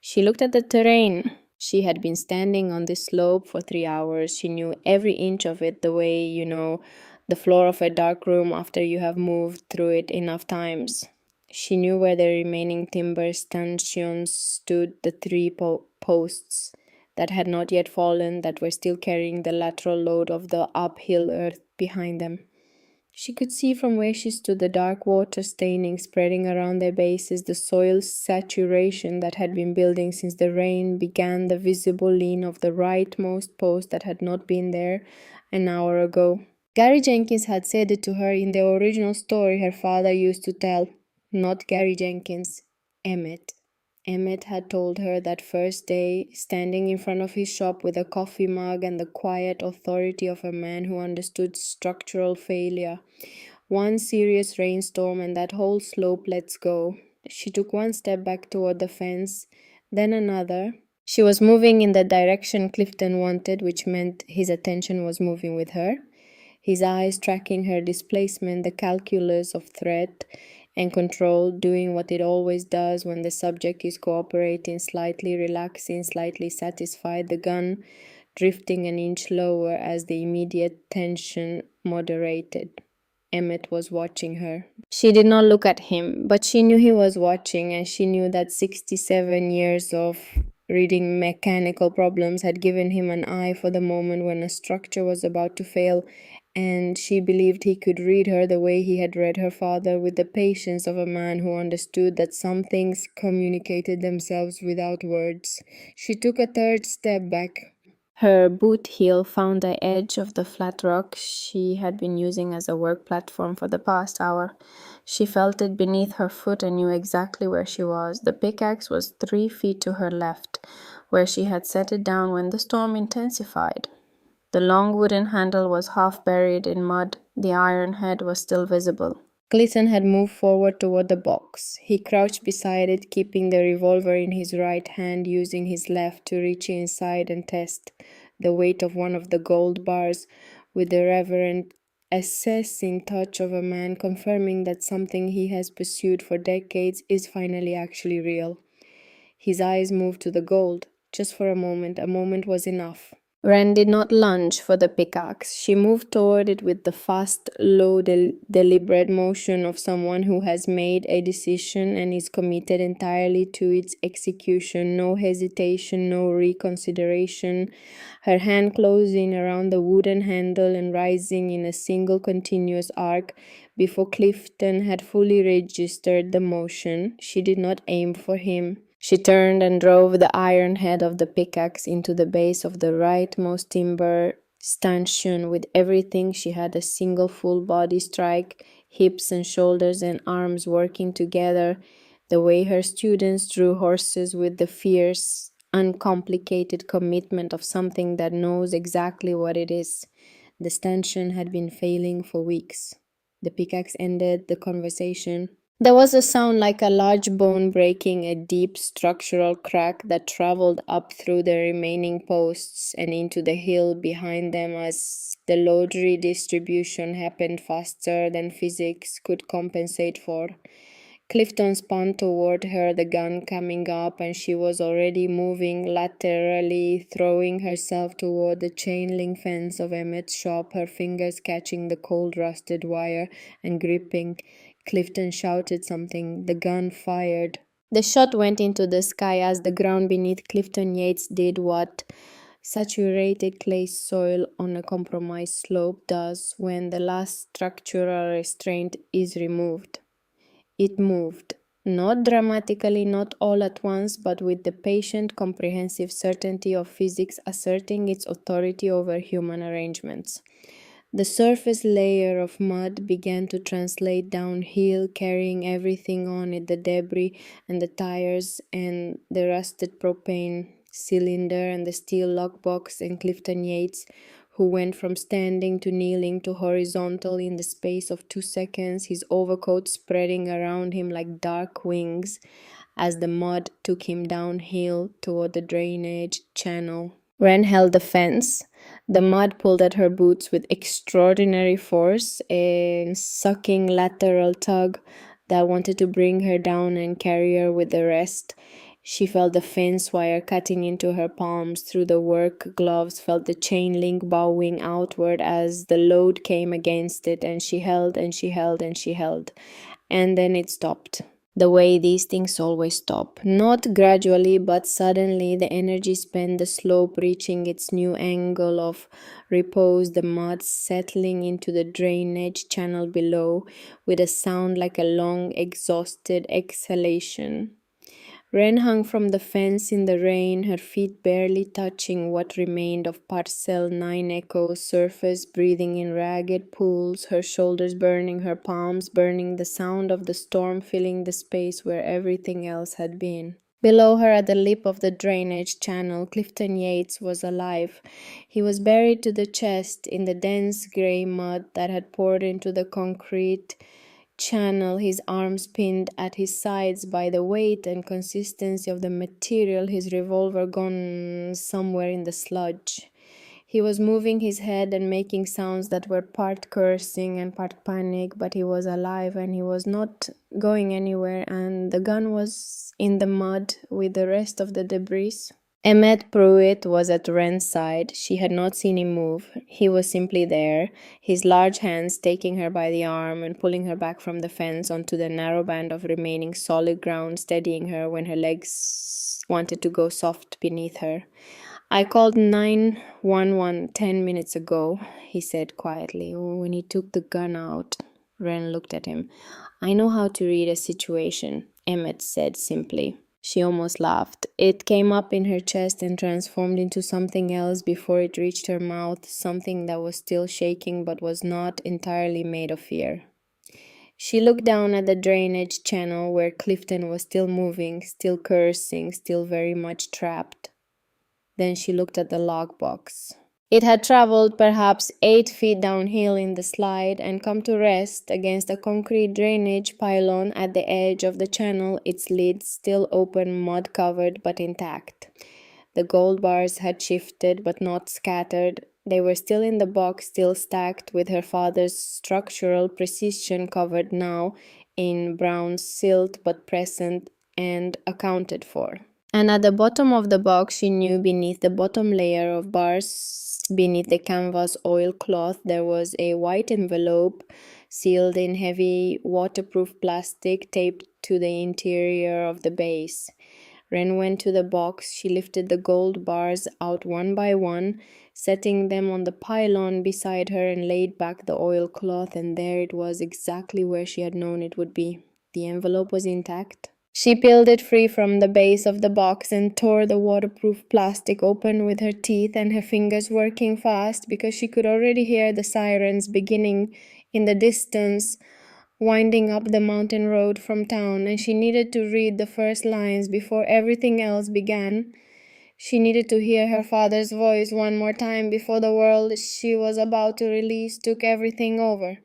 She looked at the terrain. She had been standing on this slope for 3 hours. She knew every inch of it the way you know the floor of a dark room after you have moved through it enough times. She knew where the remaining timber stanchions stood, the three posts that had not yet fallen, that were still carrying the lateral load of the uphill earth behind them. She could see from where she stood the dark water staining spreading around their bases, the soil saturation that had been building since the rain began, the visible lean of the rightmost post that had not been there an hour ago. Gary Jenkins had said it to her in the original story her father used to tell. Not Gary Jenkins, Emmett. Emmett had told her that first day, standing in front of his shop with a coffee mug and the quiet authority of a man who understood structural failure. One serious rainstorm and that whole slope lets go. She took one step back toward the fence, then another. She was moving in the direction Clifton wanted, which meant his attention was moving with her. His eyes tracking her displacement, the calculus of threat and control, doing what it always does when the subject is cooperating, slightly relaxing, slightly satisfied, the gun drifting an inch lower as the immediate tension moderated. Emmett was watching her. She did not look at him, but she knew he was watching, and she knew that 67 years of reading mechanical problems had given him an eye for the moment when a structure was about to fail, and she believed he could read her the way he had read her father, with the patience of a man who understood that some things communicated themselves without words. She took a third step back. Her boot heel found the edge of the flat rock she had been using as a work platform for the past hour. She felt it beneath her foot and knew exactly where she was. The pickaxe was 3 feet to her left, where she had set it down when the storm intensified. The long wooden handle was half buried in mud. The iron head was still visible. Clifton had moved forward toward the box. He crouched beside it, keeping the revolver in his right hand, using his left to reach inside and test the weight of one of the gold bars with the reverent, assessing touch of a man confirming that something he has pursued for decades is finally actually real. His eyes moved to the gold. Just for a moment was enough. Wren did not lunge for the pickaxe. She moved toward it with the fast, low, deliberate motion of someone who has made a decision and is committed entirely to its execution. No hesitation, no reconsideration. Her hand closing around the wooden handle and rising in a single continuous arc. Before Clifton had fully registered the motion, she did not aim for him. She turned and drove the iron head of the pickaxe into the base of the rightmost timber stanchion. With everything, she had a single full body strike, hips and shoulders and arms working together, the way her students drew horses with the fierce, uncomplicated commitment of something that knows exactly what it is. The stanchion had been failing for weeks. The pickaxe ended the conversation. There was a sound like a large bone breaking, a deep structural crack that traveled up through the remaining posts and into the hill behind them as the load redistribution happened faster than physics could compensate for. Clifton spun toward her, the gun coming up, and she was already moving laterally, throwing herself toward the chain-link fence of Emmett's shop, her fingers catching the cold rusted wire and gripping. Clifton shouted something. The gun fired. The shot went into the sky as the ground beneath Clifton Yates did what saturated clay soil on a compromised slope does when the last structural restraint is removed. It moved, not dramatically, not all at once, but with the patient, comprehensive certainty of physics asserting its authority over human arrangements. The surface layer of mud began to translate downhill, carrying everything on it, the debris and the tires and the rusted propane cylinder and the steel lockbox, and Clifton Yates, who went from standing to kneeling to horizontal in the space of 2 seconds, his overcoat spreading around him like dark wings as the mud took him downhill toward the drainage channel. Wren held the fence. The mud pulled at her boots with extraordinary force, a sucking lateral tug that wanted to bring her down and carry her with the rest. She felt the fence wire cutting into her palms through the work gloves, felt the chain link bowing outward as the load came against it, and she held and she held and she held. And then it stopped. The way these things always stop. Not gradually, but suddenly, the energy spent, the slope reaching its new angle of repose, the mud settling into the drainage channel below with a sound like a long, exhausted exhalation. Wren hung from the fence in the rain, her feet barely touching what remained of Parcel 9 Echo's surface, breathing in ragged pools, her shoulders burning, her palms burning, the sound of the storm filling the space where everything else had been. Below her, at the lip of the drainage channel, Clifton Yates was alive. He was buried to the chest in the dense grey mud that had poured into the concrete channel, his arms pinned at his sides by the weight and consistency of the material, his revolver gone somewhere in the sludge. He was moving his head and making sounds that were part cursing and part panic, but he was alive and he was not going anywhere, and the gun was in the mud with the rest of the debris. Emmett Pruitt was at Wren's side. She had not seen him move. He was simply there, his large hands taking her by the arm and pulling her back from the fence onto the narrow band of remaining solid ground, steadying her when her legs wanted to go soft beneath her. "I called 911 10 minutes ago," he said quietly, when he took the gun out. Wren looked at him. "I know how to read a situation," Emmett said simply. She almost laughed. It came up in her chest and transformed into something else before it reached her mouth, something that was still shaking but was not entirely made of fear. She looked down at the drainage channel where Clifton was still moving, still cursing, still very much trapped. Then she looked at the log box. It had traveled perhaps 8 feet downhill in the slide and come to rest against a concrete drainage pylon at the edge of the channel, its lid still open, mud-covered but intact. The gold bars had shifted but not scattered. They were still in the box, still stacked, with her father's structural precision covered now in brown silt but present and accounted for. And at the bottom of the box, she knew beneath the bottom layer of bars, beneath the canvas oilcloth, there was a white envelope sealed in heavy waterproof plastic taped to the interior of the base. Wren went to the box. She lifted the gold bars out one by one, setting them on the pylon beside her, and laid back the oilcloth, and there it was, exactly where she had known it would be. The envelope was intact. She peeled it free from the base of the box and tore the waterproof plastic open with her teeth and her fingers working fast because she could already hear the sirens beginning in the distance, winding up the mountain road from town, and she needed to read the first lines before everything else began. She needed to hear her father's voice one more time before the world she was about to release took everything over.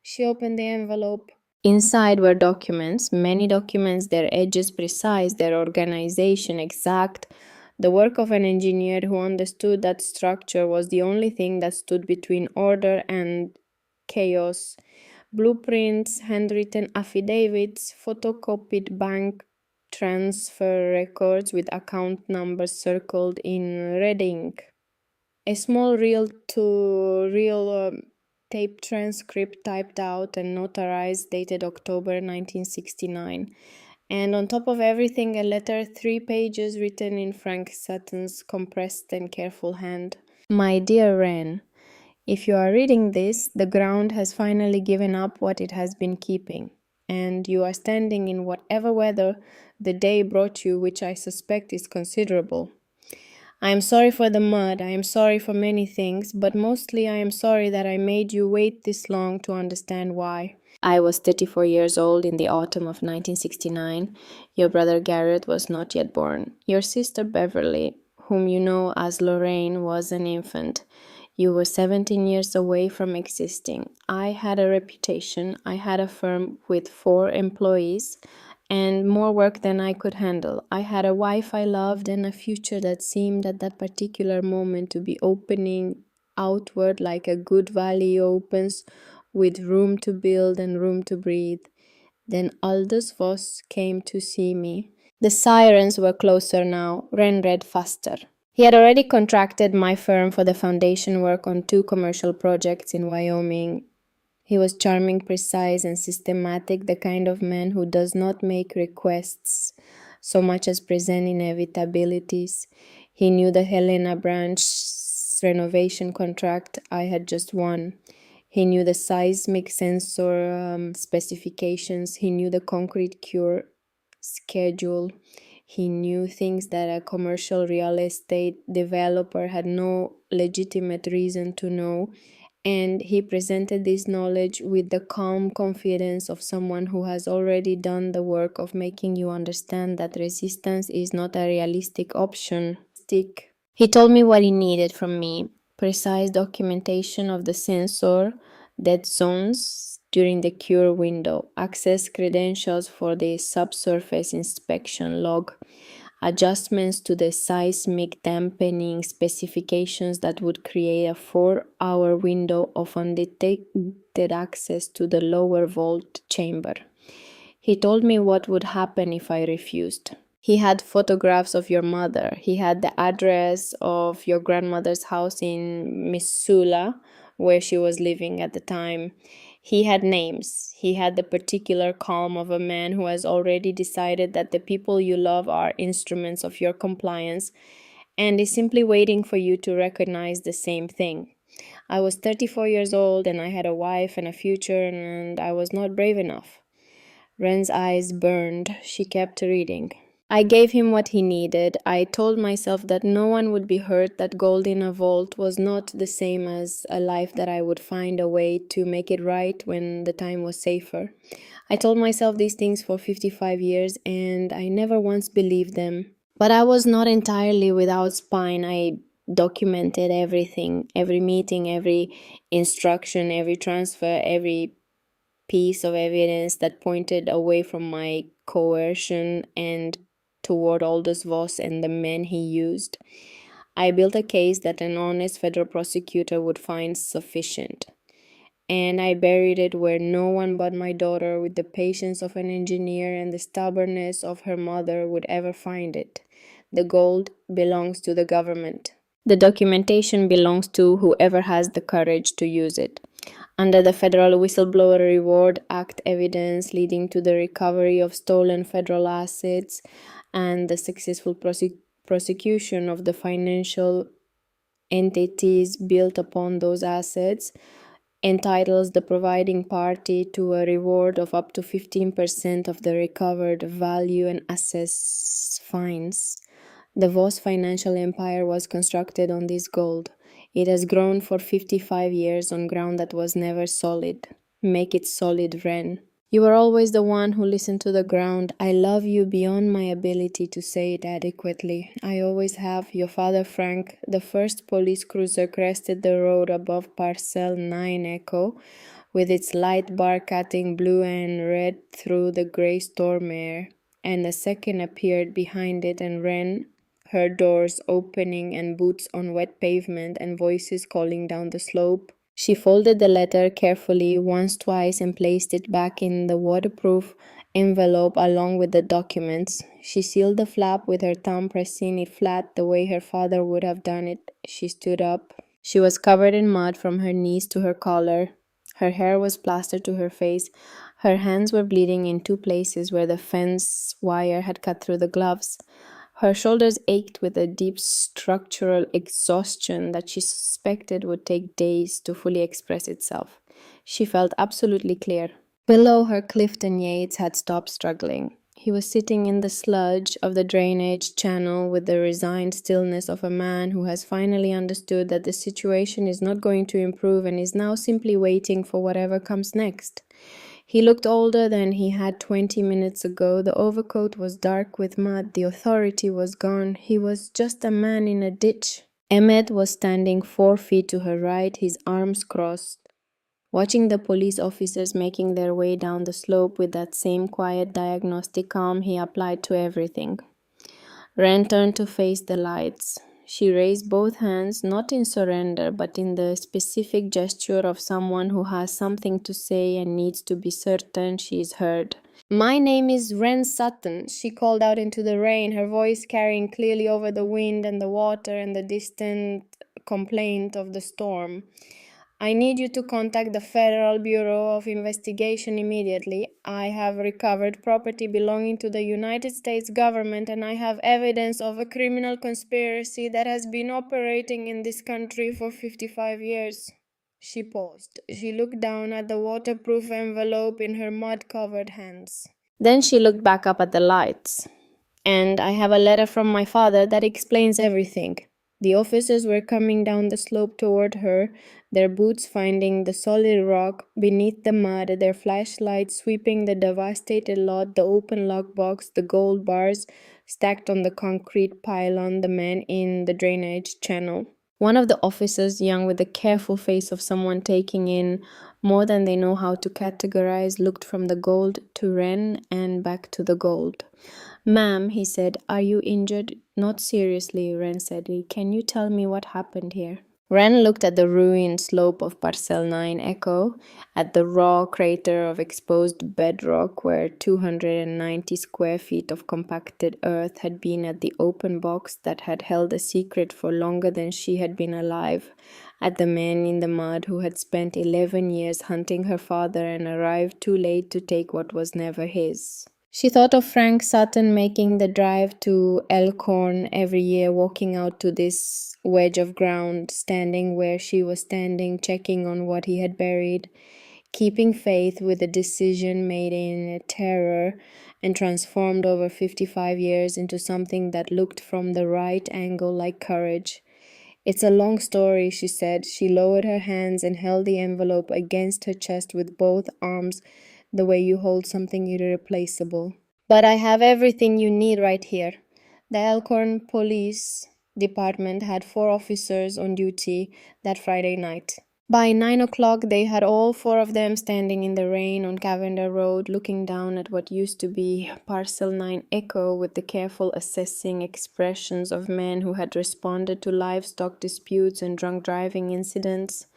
She opened the envelope. Inside were documents, many documents, their edges precise, their organization exact. The work of an engineer who understood that structure was the only thing that stood between order and chaos. Blueprints, handwritten affidavits, photocopied bank transfer records with account numbers circled in red ink. A small reel-to-reel tape transcript typed out and notarized dated October 1969. And on top of everything, a letter 3 pages written in Frank Sutton's compressed and careful hand. "My dear Wren, if you are reading this, the ground has finally given up what it has been keeping, and you are standing in whatever weather the day brought you, which I suspect is considerable. I am sorry for the mud, I am sorry for many things, but mostly I am sorry that I made you wait this long to understand why. I was 34 years old in the autumn of 1969. Your brother Garrett was not yet born. Your sister Beverly, whom you know as Lorraine, was an infant. You were 17 years away from existing. I had a reputation. I had a firm with 4 employees and more work than I could handle. I had a wife I loved and a future that seemed at that particular moment to be opening outward like a good valley opens, with room to build and room to breathe. Then Aldous Voss came to see me." The sirens were closer now. Wren read faster. "He had already contracted my firm for the foundation work on 2 commercial projects in Wyoming. He was charming, precise, and systematic, the kind of man who does not make requests so much as present inevitabilities. He knew the Helena Branch renovation contract I had just won. He knew the seismic sensor specifications. He knew the concrete cure schedule. He knew things that a commercial real estate developer had no legitimate reason to know. And he presented this knowledge with the calm confidence of someone who has already done the work of making you understand that resistance is not a realistic option. He told me what he needed from me: precise documentation of the sensor, dead zones during the cure window, access credentials for the subsurface inspection log, adjustments to the seismic dampening specifications that would create a 4-hour window of undetected access to the lower vault chamber. He told me what would happen if I refused. He had photographs of your mother. He had the address of your grandmother's house in Missoula, where she was living at the time. He had names. He had the particular calm of a man who has already decided that the people you love are instruments of your compliance and is simply waiting for you to recognize the same thing. I was 34 years old and I had a wife and a future, and I was not brave enough. Ren's eyes burned. She kept reading. I gave him what he needed. I told myself that no one would be hurt, that gold in a vault was not the same as a life, that I would find a way to make it right when the time was safer. I told myself these things for 55 years and I never once believed them. But I was not entirely without spine. I documented everything, every meeting, every instruction, every transfer, every piece of evidence that pointed away from my coercion and toward Aldous Voss and the men he used. I built a case that an honest federal prosecutor would find sufficient. And I buried it where no one but my daughter, with the patience of an engineer and the stubbornness of her mother, would ever find it. The gold belongs to the government. The documentation belongs to whoever has the courage to use it. Under the Federal Whistleblower Reward Act, evidence leading to the recovery of stolen federal assets and the successful prosecution of the financial entities built upon those assets entitles the providing party to a reward of up to 15% of the recovered value and assess fines. The Voss financial empire was constructed on this gold. It has grown for 55 years on ground that was never solid. Make it solid, Ren. You are always the one who listened to the ground. I love you beyond my ability to say it adequately. I always have. Your father, Frank, the first police cruiser, crested the road above Parcel 9 Echo, with its light bar cutting blue and red through the grey storm air, and a second appeared behind it and Ren heard doors opening and boots on wet pavement and voices calling down the slope. She folded the letter carefully once, twice, and placed it back in the waterproof envelope along with the documents. She sealed the flap with her thumb, pressing it flat the way her father would have done it. She stood up. She was covered in mud from her knees to her collar. Her hair was plastered to her face. Her hands were bleeding in two places where the fence wire had cut through the gloves. Her shoulders ached with a deep structural exhaustion that she suspected would take days to fully express itself. She felt absolutely clear. Below her, Clifton Yates had stopped struggling. He was sitting in the sludge of the drainage channel with the resigned stillness of a man who has finally understood that the situation is not going to improve and is now simply waiting for whatever comes next. He looked older than he had 20 minutes ago. The overcoat was dark with mud. The authority was gone. He was just a man in a ditch. Emmett was standing 4 feet to her right, his arms crossed, watching the police officers making their way down the slope with that same quiet diagnostic calm he applied to everything. Ren turned to face the lights. She raised both hands, not in surrender, but in the specific gesture of someone who has something to say and needs to be certain she is heard. "My name is Ren Sutton," she called out into the rain, her voice carrying clearly over the wind and the water and the distant complaint of the storm. "I need you to contact the Federal Bureau of Investigation immediately. I have recovered property belonging to the United States government and I have evidence of a criminal conspiracy that has been operating in this country for 55 years. She paused. She looked down at the waterproof envelope in her mud-covered hands. Then she looked back up at the lights. "And I have a letter from my father that explains everything." The officers were coming down the slope toward her, their boots finding the solid rock beneath the mud, their flashlights sweeping the devastated lot, the open lockbox, the gold bars stacked on the concrete pylon, the men in the drainage channel. One of the officers, young with the careful face of someone taking in more than they know how to categorize, looked from the gold to Ren and back to the gold. "Ma'am," he said, "are you injured?" "Not seriously," Ren said. "Can you tell me what happened here?" Wren looked at the ruined slope of Parcel 9 Echo, at the raw crater of exposed bedrock where 290 square feet of compacted earth had been, at the open box that had held a secret for longer than she had been alive, at the man in the mud who had spent 11 years hunting her father and arrived too late to take what was never his. She thought of Frank Sutton making the drive to Elkhorn every year, walking out to this wedge of ground, standing where she was standing, checking on what he had buried, keeping faith with a decision made in a terror and transformed over 55 years into something that looked from the right angle like courage. It's a long story, she said. She lowered her hands and held the envelope against her chest with both arms, the way you hold something irreplaceable. But I have everything you need right here. The Elkhorn Police Department had 4 officers on duty that Friday night. By 9 o'clock, they had all 4 of them standing in the rain on Cavender Road, looking down at what used to be Parcel 9 Echo with the careful assessing expressions of men who had responded to livestock disputes and drunk driving incidents,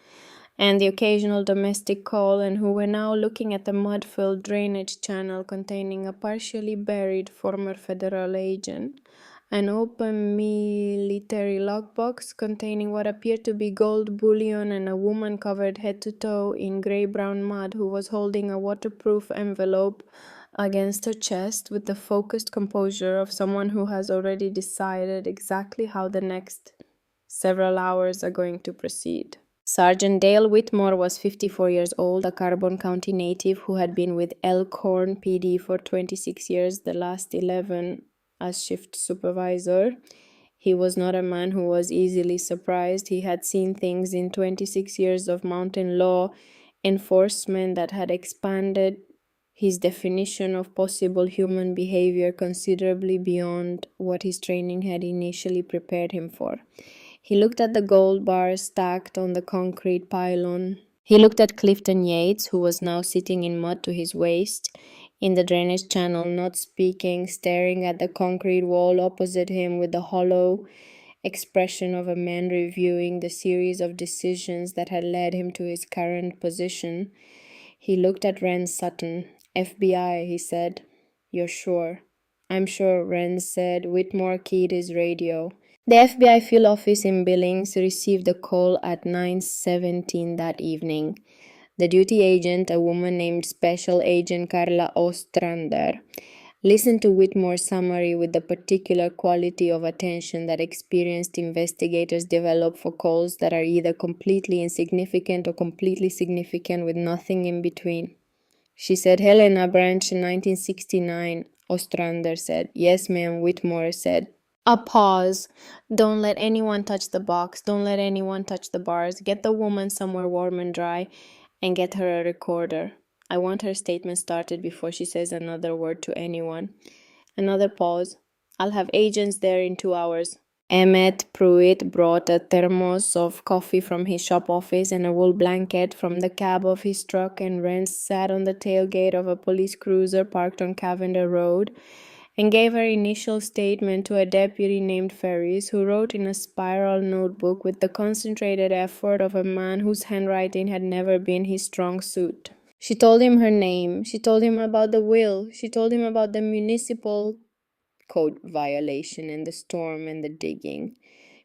and the occasional domestic call, and who were now looking at the mud-filled drainage channel containing a partially buried former federal agent, an open military lockbox containing what appeared to be gold bullion, and a woman covered head to toe in grey-brown mud who was holding a waterproof envelope against her chest with the focused composure of someone who has already decided exactly how the next several hours are going to proceed. Sergeant Dale Whitmore was 54 years old, a Carbon County native who had been with Elkhorn PD for 26 years, the last 11 as shift supervisor. He was not a man who was easily surprised. He had seen things in 26 years of mountain law enforcement that had expanded his definition of possible human behavior considerably beyond what his training had initially prepared him for. He looked at the gold bars stacked on the concrete pylon. He looked at Clifton Yates, who was now sitting in mud to his waist in the drainage channel, not speaking, staring at the concrete wall opposite him with the hollow expression of a man reviewing the series of decisions that had led him to his current position. He looked at Wren Sutton. FBI, he said. You're sure? I'm sure, Wren said. Whitmore keyed his radio. The FBI field office in Billings received a call at 9:17 that evening. The duty agent, a woman named Special Agent Carla Ostrander, listened to Whitmore's summary with the particular quality of attention that experienced investigators develop for calls that are either completely insignificant or completely significant with nothing in between. She said, Helena Branch, 1969, Ostrander said. Yes, ma'am, Whitmore said. A pause. Don't let anyone touch the box. Don't let anyone touch the bars. Get the woman somewhere warm and dry and get her a recorder. I want her statement started before she says another word to anyone. Another pause. I'll have agents there in 2 hours. Emmett Pruitt brought a thermos of coffee from his shop office and a wool blanket from the cab of his truck, and Wren sat on the tailgate of a police cruiser parked on Cavender Road and gave her initial statement to a deputy named Ferris, who wrote in a spiral notebook with the concentrated effort of a man whose handwriting had never been his strong suit. She told him her name. She told him about the will. She told him about the municipal code violation and the storm and the digging.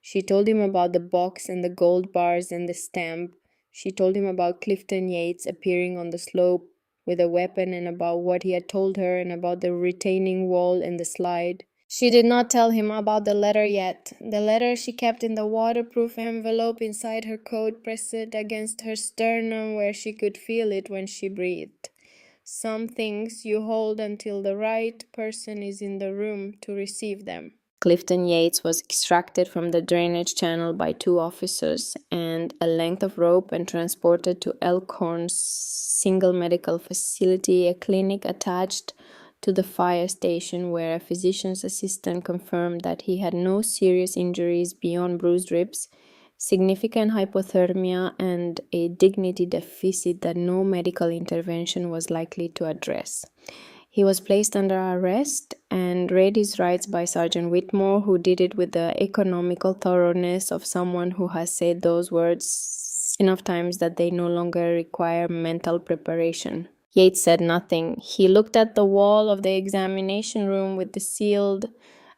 She told him about the box and the gold bars and the stamp. She told him about Clifton Yates appearing on the slope with a weapon and about what he had told her and about the retaining wall and the slide. She did not tell him about the letter yet. The letter she kept in the waterproof envelope inside her coat, pressed against her sternum where she could feel it when she breathed. Some things you hold until the right person is in the room to receive them. Clifton Yates was extracted from the drainage channel by 2 officers and a length of rope and transported to Elkhorn's single medical facility, a clinic attached to the fire station, where a physician's assistant confirmed that he had no serious injuries beyond bruised ribs, significant hypothermia, and a dignity deficit that no medical intervention was likely to address. He was placed under arrest and read his rights by Sergeant Whitmore, who did it with the economical thoroughness of someone who has said those words enough times that they no longer require mental preparation. Yates said nothing. He looked at the wall of the examination room with the sealed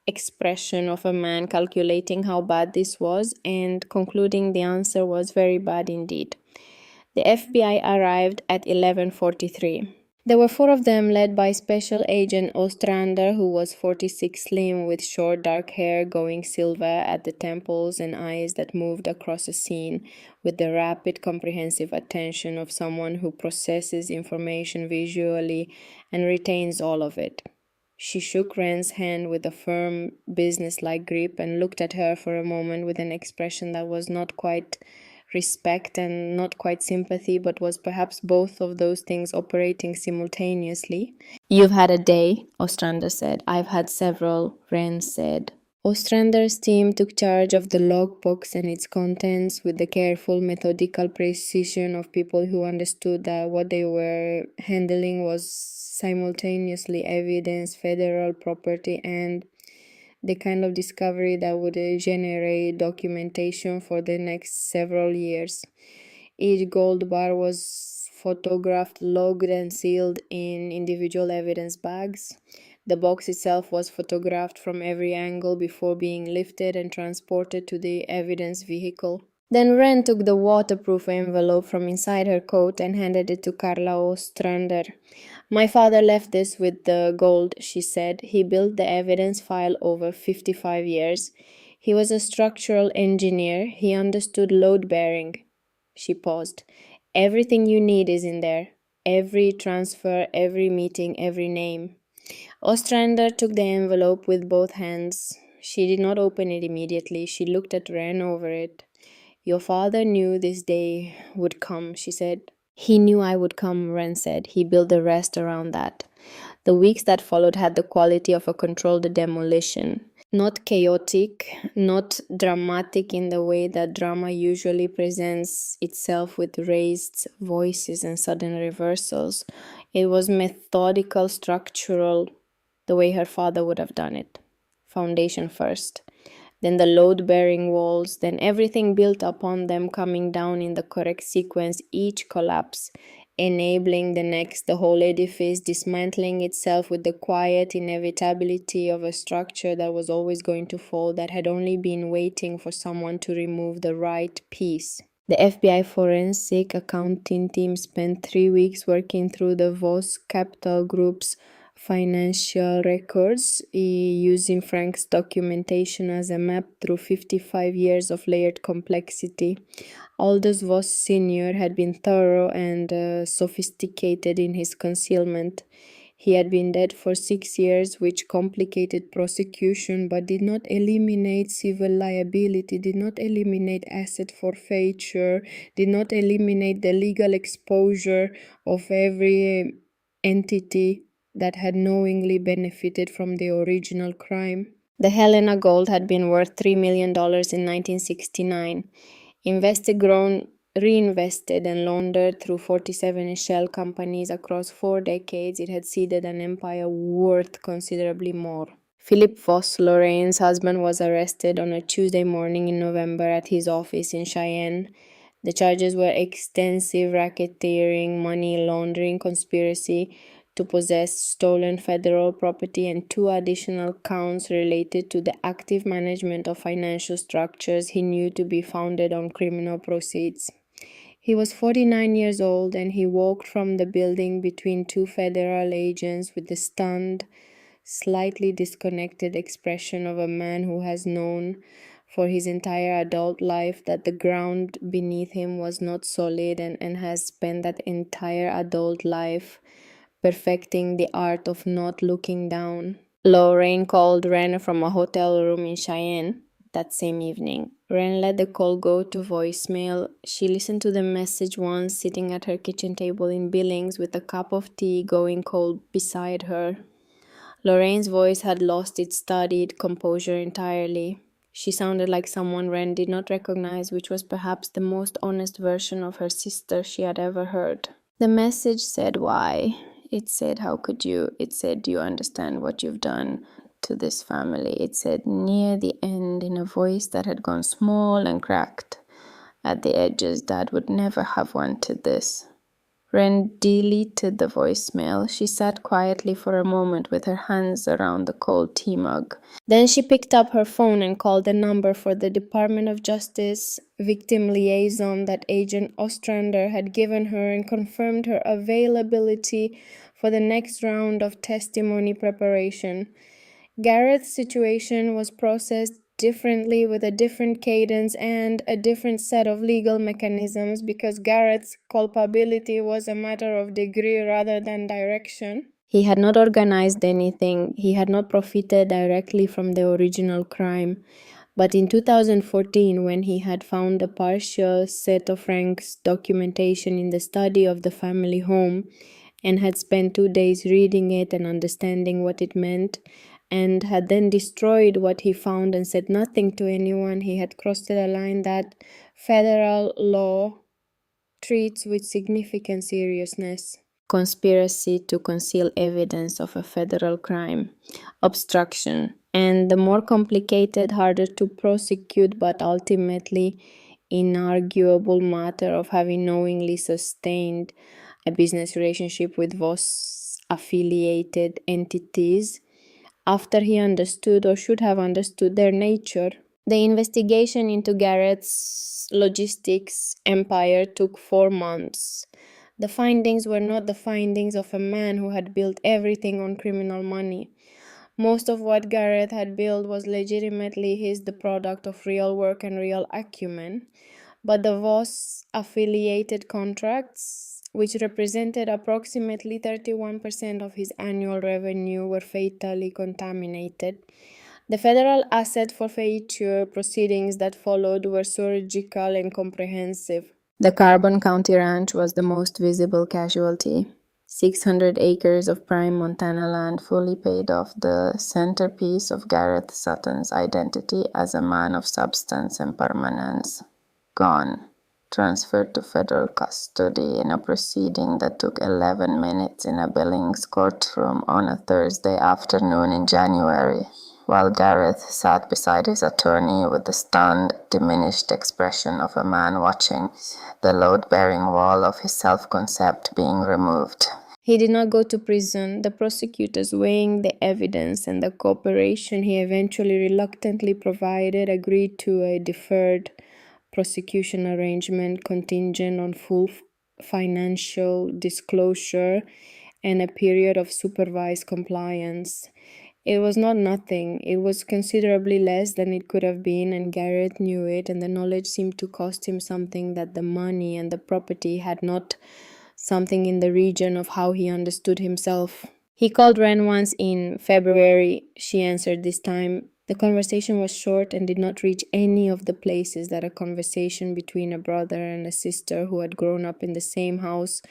expression of a man calculating how bad this was and concluding the answer was very bad indeed. The FBI arrived at 11:43. There were 4 of them, led by Special Agent Ostrander, who was 46, slim, with short dark hair going silver at the temples and eyes that moved across a scene with the rapid, comprehensive attention of someone who processes information visually and retains all of it. She shook Wren's hand with a firm, business-like grip and looked at her for a moment with an expression that was not quite respect and not quite sympathy, but was perhaps both of those things operating simultaneously. "You've had a day," Ostrander said. "I've had several," Wren said. Ostrander's team took charge of the logbox and its contents with the careful, methodical precision of people who understood that what they were handling was simultaneously evidence, federal property, and the kind of discovery that would generate documentation for the next several years. Each gold bar was photographed, logged, and sealed in individual evidence bags. The box itself was photographed from every angle before being lifted and transported to the evidence vehicle. Then Wren took the waterproof envelope from inside her coat and handed it to Carla Ostrander. "My father left this with the gold," she said. "He built the evidence file over 55 years. He was a structural engineer. He understood load bearing." She paused. "Everything you need is in there. Every transfer, every meeting, every name." Ostrander took the envelope with both hands. She did not open it immediately. She looked at Wren over it. "Your father knew this day would come," she said. "He knew I would come," Wren said. "He built the rest around that." The weeks that followed had the quality of a controlled demolition. Not chaotic, not dramatic in the way that drama usually presents itself with raised voices and sudden reversals. It was methodical, structural, the way her father would have done it. Foundation first, then the load-bearing walls, then everything built upon them coming down in the correct sequence, each collapse, enabling the next, the whole edifice dismantling itself with the quiet inevitability of a structure that was always going to fall, that had only been waiting for someone to remove the right piece. The FBI forensic accounting team spent 3 weeks working through the Voss Capital Group's financial records, using Frank's documentation as a map through 55 years of layered complexity. Aldous Voss Sr. had been thorough and sophisticated in his concealment. He had been dead for 6 years, which complicated prosecution but did not eliminate civil liability, did not eliminate asset forfeiture, did not eliminate the legal exposure of every entity that had knowingly benefited from the original crime. The Helena gold had been worth $3 million in 1969. Invested, grown, reinvested, and laundered through 47 shell companies across 4 decades, it had seeded an empire worth considerably more. Philip Voss, Lorraine's husband, was arrested on a Tuesday morning in November at his office in Cheyenne. The charges were extensive racketeering, money laundering conspiracy to possess stolen federal property, and 2 additional counts related to the active management of financial structures he knew to be founded on criminal proceeds. He was 49 years old, and he walked from the building between 2 federal agents with the stunned, slightly disconnected expression of a man who has known for his entire adult life that the ground beneath him was not solid, and has spent that entire adult life perfecting the art of not looking down. Lorraine called Wren from a hotel room in Cheyenne that same evening. Wren let the call go to voicemail. She listened to the message once, sitting at her kitchen table in Billings with a cup of tea going cold beside her. Lorraine's voice had lost its studied composure entirely. She sounded like someone Wren did not recognize, which was perhaps the most honest version of her sister she had ever heard. The message said, "Why, It said, "How could you?" It said, "Do you understand what you've done to this family?" It said near the end in a voice that had gone small and cracked at the edges. "Dad would never have wanted this." Ren deleted the voicemail. She sat quietly for a moment with her hands around the cold tea mug. Then she picked up her phone and called the number for the Department of Justice victim liaison that Agent Ostrander had given her and confirmed her availability for the next round of testimony preparation. Gareth's situation was processed differently with a different cadence and a different set of legal mechanisms because Gareth's culpability was a matter of degree rather than direction. He had not organized anything, he had not profited directly from the original crime. But in 2014, when he had found a partial set of Frank's documentation in the study of the family home and had spent 2 days reading it and understanding what it meant, and had then destroyed what he found and said nothing to anyone, he had crossed a line that federal law treats with significant seriousness. Conspiracy to conceal evidence of a federal crime, obstruction, and the more complicated, harder to prosecute, but ultimately inarguable matter of having knowingly sustained a business relationship with Voss affiliated entities after he understood or should have understood their nature. The investigation into Garrett's logistics empire took 4 months. The findings were not the findings of a man who had built everything on criminal money. Most of what Garrett had built was legitimately the product of real work and real acumen. But the Voss affiliated contracts, which represented approximately 31% of his annual revenue, were fatally contaminated. The federal asset forfeiture proceedings that followed were surgical and comprehensive. The Carbon County Ranch was the most visible casualty. 600 acres of prime Montana land fully paid off, the centerpiece of Gareth Sutton's identity as a man of substance and permanence. Gone. Transferred to federal custody in a proceeding that took 11 minutes in a Billings courtroom on a Thursday afternoon in January, while Gareth sat beside his attorney with the stunned, diminished expression of a man watching the load-bearing wall of his self-concept being removed. He did not go to prison. The prosecutors, weighing the evidence and the cooperation he eventually reluctantly provided, agreed to a deferred prosecution arrangement contingent on full financial disclosure and a period of supervised compliance. It was not nothing. It was considerably less than it could have been, and Garrett knew it, and the knowledge seemed to cost him something that the money and the property had not, something in the region of how he understood himself. He called Ren once in February. She answered this time. The conversation was short and did not reach any of the places that a conversation between a brother and a sister who had grown up in the same house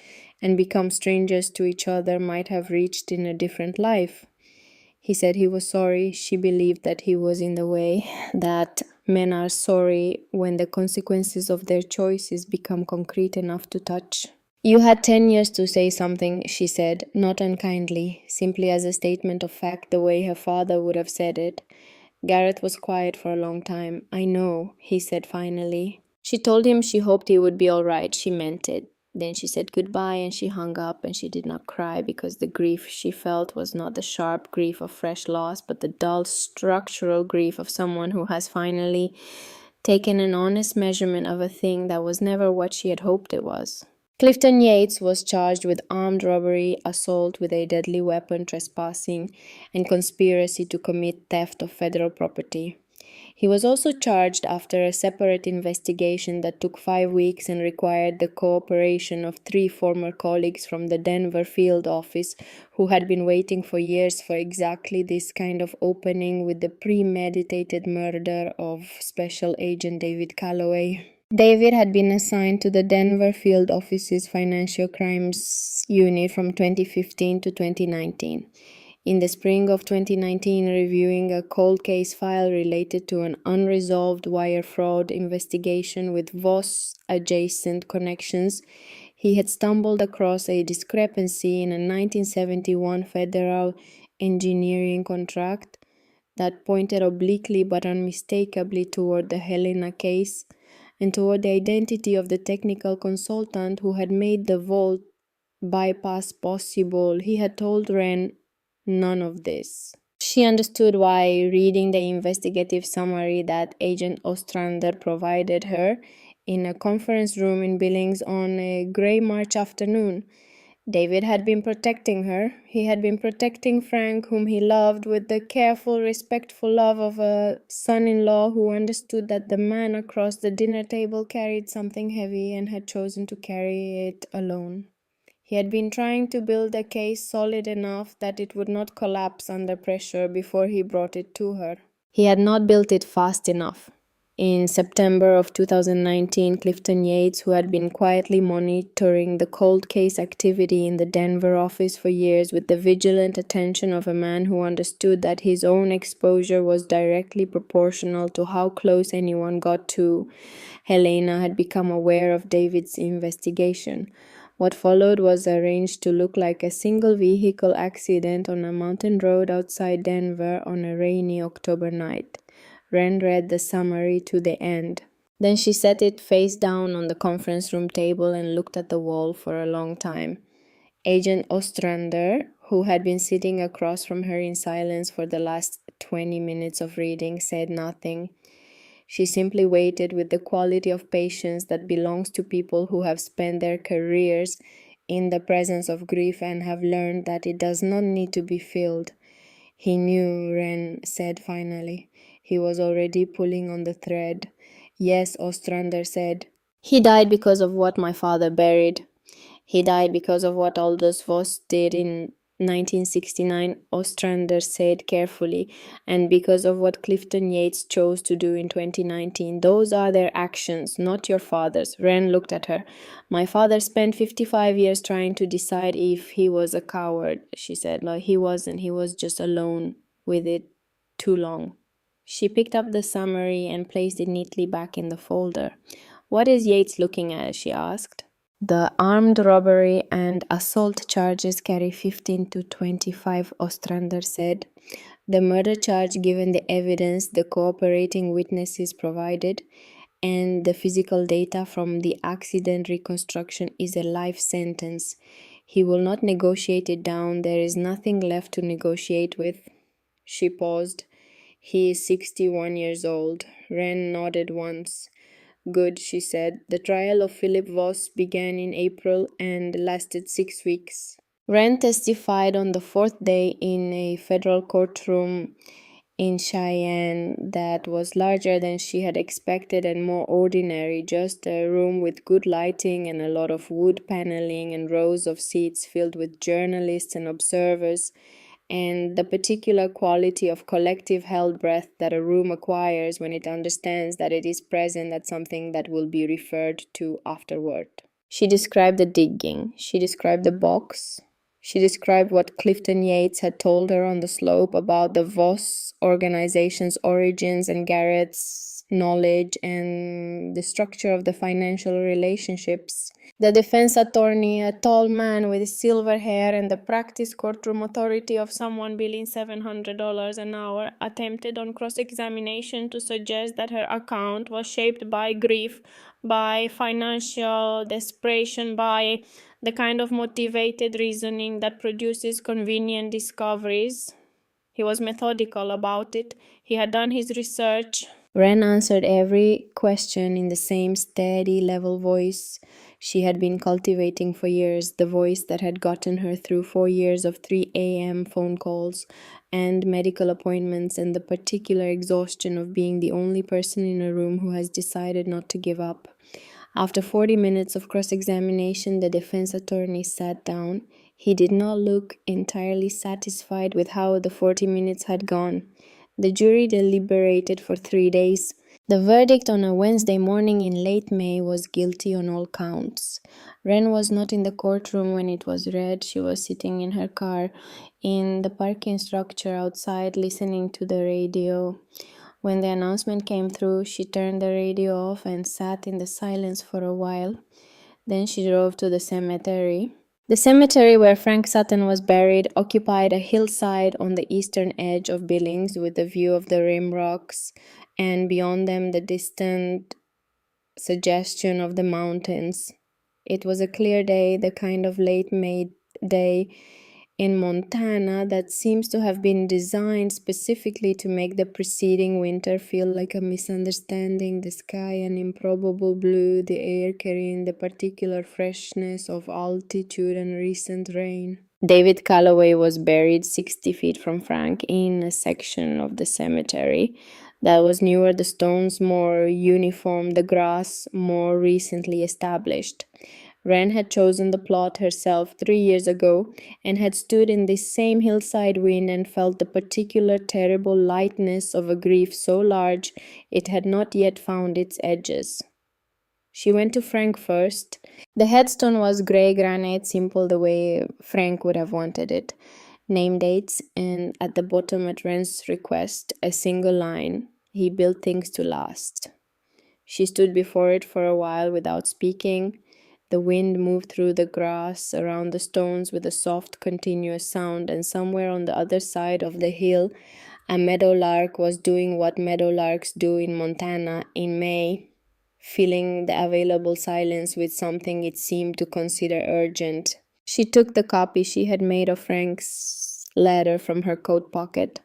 and become strangers to each other might have reached in a different life. He said he was sorry. She believed that he was in the way, that men are sorry when the consequences of their choices become concrete enough to touch. "You had 10 years to say something," she said, not unkindly, simply as a statement of fact the way her father would have said it. Gareth was quiet for a long time. "I know," he said finally. She told him she hoped he would be all right. She meant it. Then she said goodbye and she hung up, and she did not cry because the grief she felt was not the sharp grief of fresh loss, but the dull structural grief of someone who has finally taken an honest measurement of a thing that was never what she had hoped it was. Clifton Yates was charged with armed robbery, assault with a deadly weapon, trespassing, and conspiracy to commit theft of federal property. He was also charged after a separate investigation that took 5 weeks and required the cooperation of 3 former colleagues from the Denver field office who had been waiting for years for exactly this kind of opening with the premeditated murder of Special Agent David Calloway. David had been assigned to the Denver field office's financial crimes unit from 2015 to 2019. In the spring of 2019, reviewing a cold case file related to an unresolved wire fraud investigation with Voss adjacent connections, He had stumbled across a discrepancy in a 1971 federal engineering contract that pointed obliquely but unmistakably toward the Helena case and toward the identity of the technical consultant who had made the vault bypass possible. He had told Wren none of this. She understood why, reading the investigative summary that Agent Ostrander provided her in a conference room in Billings on a gray March afternoon. David had been protecting her. He had been protecting Frank, whom he loved with the careful, respectful love of a son-in-law who understood that the man across the dinner table carried something heavy and had chosen to carry it alone. He had been trying to build a case solid enough that it would not collapse under pressure before he brought it to her. He had not built it fast enough. In September of 2019, Clifton Yates, who had been quietly monitoring the cold case activity in the Denver office for years with the vigilant attention of a man who understood that his own exposure was directly proportional to how close anyone got to Helena, had become aware of David's investigation. What followed was arranged to look like a single vehicle accident on a mountain road outside Denver on a rainy October night. Wren read the summary to the end. Then she set it face down on the conference room table and looked at the wall for a long time. Agent Ostrander, who had been sitting across from her in silence for the last 20 minutes of reading, said nothing. She simply waited with the quality of patience that belongs to people who have spent their careers in the presence of grief and have learned that it does not need to be filled. He knew, Wren said finally. He was already pulling on the thread. Yes, Ostrander said. He died because of what my father buried. He died because of what Aldous Voss did in 1969, Ostrander said carefully, and because of what Clifton Yates chose to do in 2019. Those are their actions, not your father's. Wren looked at her. My father spent 55 years trying to decide if he was a coward, she said. Like, he wasn't. He was just alone with it too long. She picked up the summary and placed it neatly back in the folder. What is Yates looking at? She asked. The armed robbery and assault charges carry 15 to 25, Ostrander said. The murder charge, given the evidence the cooperating witnesses provided, and the physical data from the accident reconstruction, is a life sentence. He will not negotiate it down. There is nothing left to negotiate with. She paused. He is 61 years old. Wren nodded once. Good, she said. The trial of Philip Voss began in April and lasted 6 weeks. Wren testified on the fourth day in a federal courtroom in Cheyenne that was larger than she had expected and more ordinary, just a room with good lighting and a lot of wood paneling and rows of seats filled with journalists and observers, and the particular quality of collective held breath that a room acquires when it understands that it is present at something that will be referred to afterward. She described the digging. She described the box. She described what Clifton Yates had told her on the slope about the Voss organization's origins and Garrett's knowledge and the structure of the financial relationships. The defense attorney, a tall man with silver hair and the practiced courtroom authority of someone billing $700 an hour, attempted on cross-examination to suggest that her account was shaped by grief, by financial desperation, by the kind of motivated reasoning that produces convenient discoveries. He was methodical about it. He had done his research. Wren answered every question in the same steady, level voice she had been cultivating for years, the voice that had gotten her through 4 years of 3 a.m. phone calls and medical appointments and the particular exhaustion of being the only person in a room who has decided not to give up. After 40 minutes of cross-examination, the defense attorney sat down. He did not look entirely satisfied with how the 40 minutes had gone. The jury deliberated for 3 days. The verdict on a Wednesday morning in late May was guilty on all counts. Wren was not in the courtroom when it was read. She was sitting in her car in the parking structure outside, listening to the radio. When the announcement came through, she turned the radio off and sat in the silence for a while. Then she drove to the cemetery. The cemetery where Frank Sutton was buried occupied a hillside on the eastern edge of Billings with a view of the rim rocks, and beyond them the distant suggestion of the mountains. It was a clear day, the kind of late May day in Montana that seems to have been designed specifically to make the preceding winter feel like a misunderstanding, the sky an improbable blue, the air carrying the particular freshness of altitude and recent rain. David Calloway was buried 60 feet from Frank in a section of the cemetery that was newer, the stones more uniform, the grass more recently established. Wren had chosen the plot herself 3 years ago and had stood in this same hillside wind and felt the particular terrible lightness of a grief so large it had not yet found its edges. She went to Frank first. The headstone was gray granite, simple the way Frank would have wanted it. Name dates, and at the bottom, at Wren's request, a single line: he built things to last. She stood before it for a while without speaking. The wind moved through the grass around the stones with a soft, continuous sound, and somewhere on the other side of the hill, a meadowlark was doing what meadowlarks do in Montana in May, filling the available silence with something it seemed to consider urgent. She took the copy she had made of Frank's letter from her coat pocket.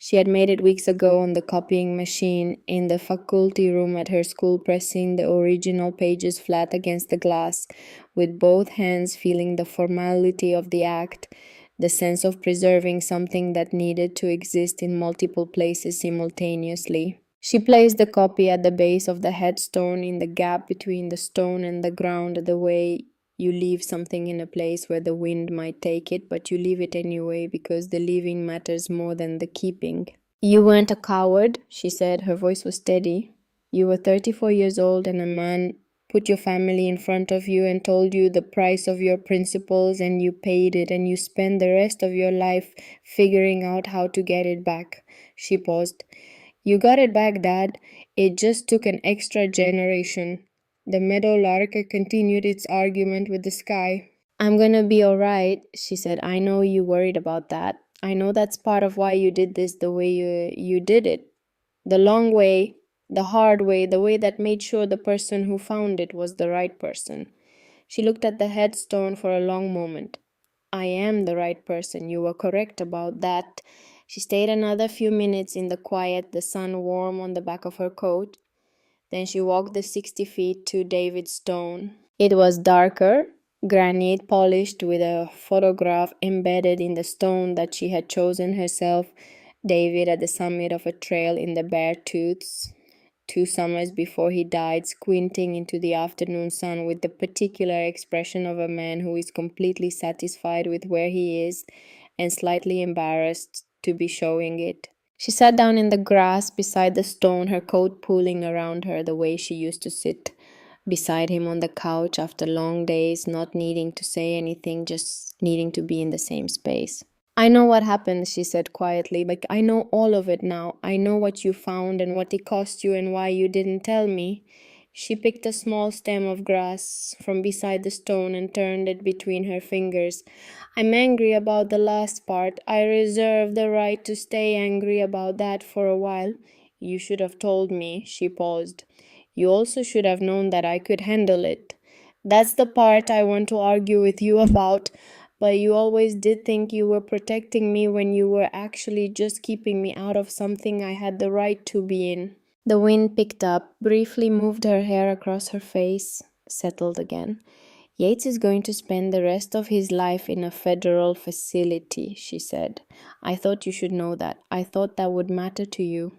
She had made it weeks ago on the copying machine in the faculty room at her school, pressing the original pages flat against the glass, with both hands feeling the formality of the act, the sense of preserving something that needed to exist in multiple places simultaneously. She placed the copy at the base of the headstone in the gap between the stone and the ground, the way you leave something in a place where the wind might take it, but you leave it anyway because the leaving matters more than the keeping. You weren't a coward, she said. Her voice was steady. You were 34 years old and a man put your family in front of you and told you the price of your principles, and you paid it, and you spent the rest of your life figuring out how to get it back. She paused. You got it back, Dad. It just took an extra generation. The meadowlark continued its argument with the sky. I'm gonna be alright, she said. I know you worried about that. I know that's part of why you did this the way you did it. The long way, the hard way, the way that made sure the person who found it was the right person. She looked at the headstone for a long moment. I am the right person. You were correct about that. She stayed another few minutes in the quiet, the sun warm on the back of her coat. Then she walked the 60 feet to David's stone. It was darker, granite polished with a photograph embedded in the stone that she had chosen herself. David at the summit of a trail in the Beartooths, 2 summers before he died, squinting into the afternoon sun with the particular expression of a man who is completely satisfied with where he is and slightly embarrassed to be showing it. She sat down in the grass beside the stone, her coat pulling around her the way she used to sit beside him on the couch after long days, not needing to say anything, just needing to be in the same space. I know what happened, she said quietly. Like, I know all of it now. I know what you found and what it cost you and why you didn't tell me. She picked a small stem of grass from beside the stone and turned it between her fingers. I'm angry about the last part. I reserve the right to stay angry about that for a while. You should have told me, she paused. You also should have known that I could handle it. That's the part I want to argue with you about. But you always did think you were protecting me when you were actually just keeping me out of something I had the right to be in. The wind picked up, briefly moved her hair across her face, settled again. Yates is going to spend the rest of his life in a federal facility, she said. I thought you should know that. I thought that would matter to you.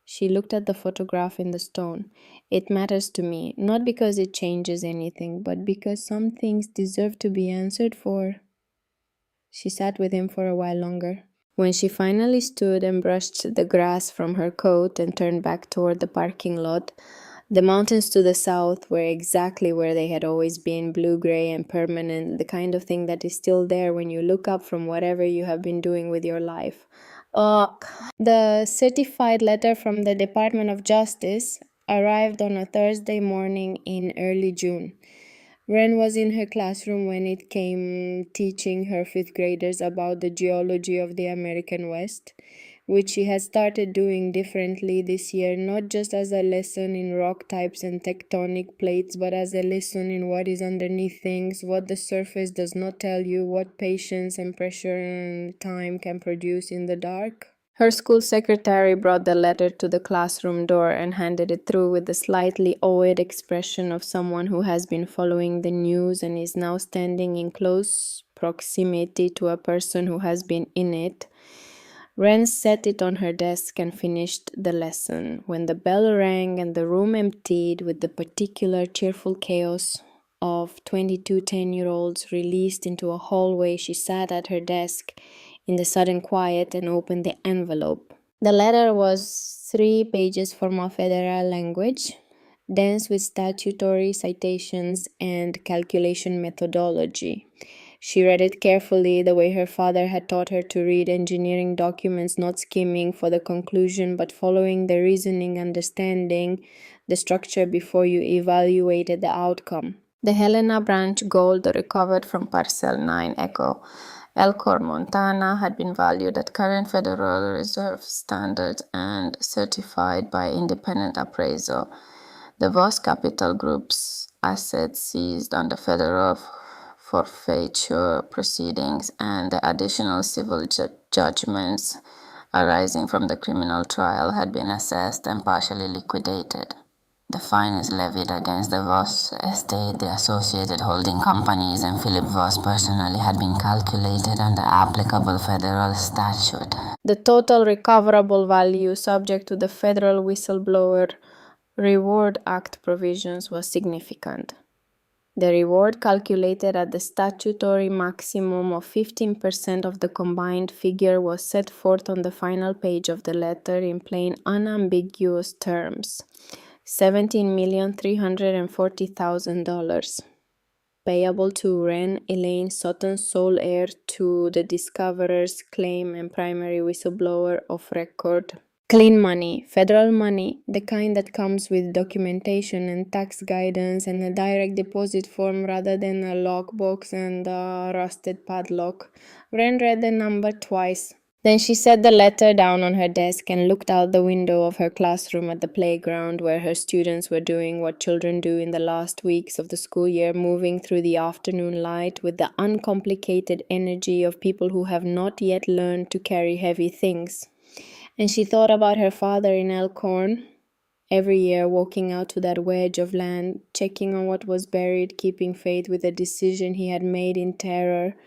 She looked at the photograph in the stone. It matters to me, not because it changes anything, but because some things deserve to be answered for. She sat with him for a while longer. When she finally stood and brushed the grass from her coat and turned back toward the parking lot, the mountains to the south were exactly where they had always been, blue-gray and permanent, the kind of thing that is still there when you look up from whatever you have been doing with your life. The certified letter from the Department of Justice arrived on a Thursday morning in early June. Ren was in her classroom when it came teaching her fifth graders about the geology of the American West, which she had started doing differently this year, not just as a lesson in rock types and tectonic plates, but as a lesson in what is underneath things, what the surface does not tell you, what patience and pressure and time can produce in the dark. Her school secretary brought the letter to the classroom door and handed it through with the slightly awed expression of someone who has been following the news and is now standing in close proximity to a person who has been in it. Ren set it on her desk and finished the lesson. When the bell rang and the room emptied with the particular cheerful chaos of 22 10-year-olds released into a hallway, she sat at her desk in the sudden quiet and opened the envelope. The letter was 3 pages from a federal language, dense with statutory citations and calculation methodology. She read it carefully, the way her father had taught her to read engineering documents, not skimming for the conclusion, but following the reasoning, understanding the structure before you evaluated the outcome. The Helena Branch gold recovered from Parcel 9 Echo, Elkhorn, Montana, had been valued at current Federal Reserve standards and certified by independent appraisal. The Voss Capital Group's assets seized under federal forfeiture proceedings and the additional civil judgments arising from the criminal trial had been assessed and partially liquidated. The fines levied against the Voss estate, the associated holding companies, and Philip Voss personally had been calculated under applicable federal statute. The total recoverable value, subject to the Federal Whistleblower Reward Act provisions, was significant. The reward, calculated at the statutory maximum of 15% of the combined figure, was set forth on the final page of the letter in plain, unambiguous terms. $17,340,000, payable to Ren Elaine Sutton, sole heir to the discoverer's claim and primary whistleblower of record. Clean money, federal money, the kind that comes with documentation and tax guidance and a direct deposit form rather than a lockbox and a rusted padlock. Ren read the number twice. Then she set the letter down on her desk and looked out the window of her classroom at the playground where her students were doing what children do in the last weeks of the school year, moving through the afternoon light with the uncomplicated energy of people who have not yet learned to carry heavy things. And she thought about her father in Elkhorn, every year walking out to that wedge of land, checking on what was buried, keeping faith with the decision he had made in terror,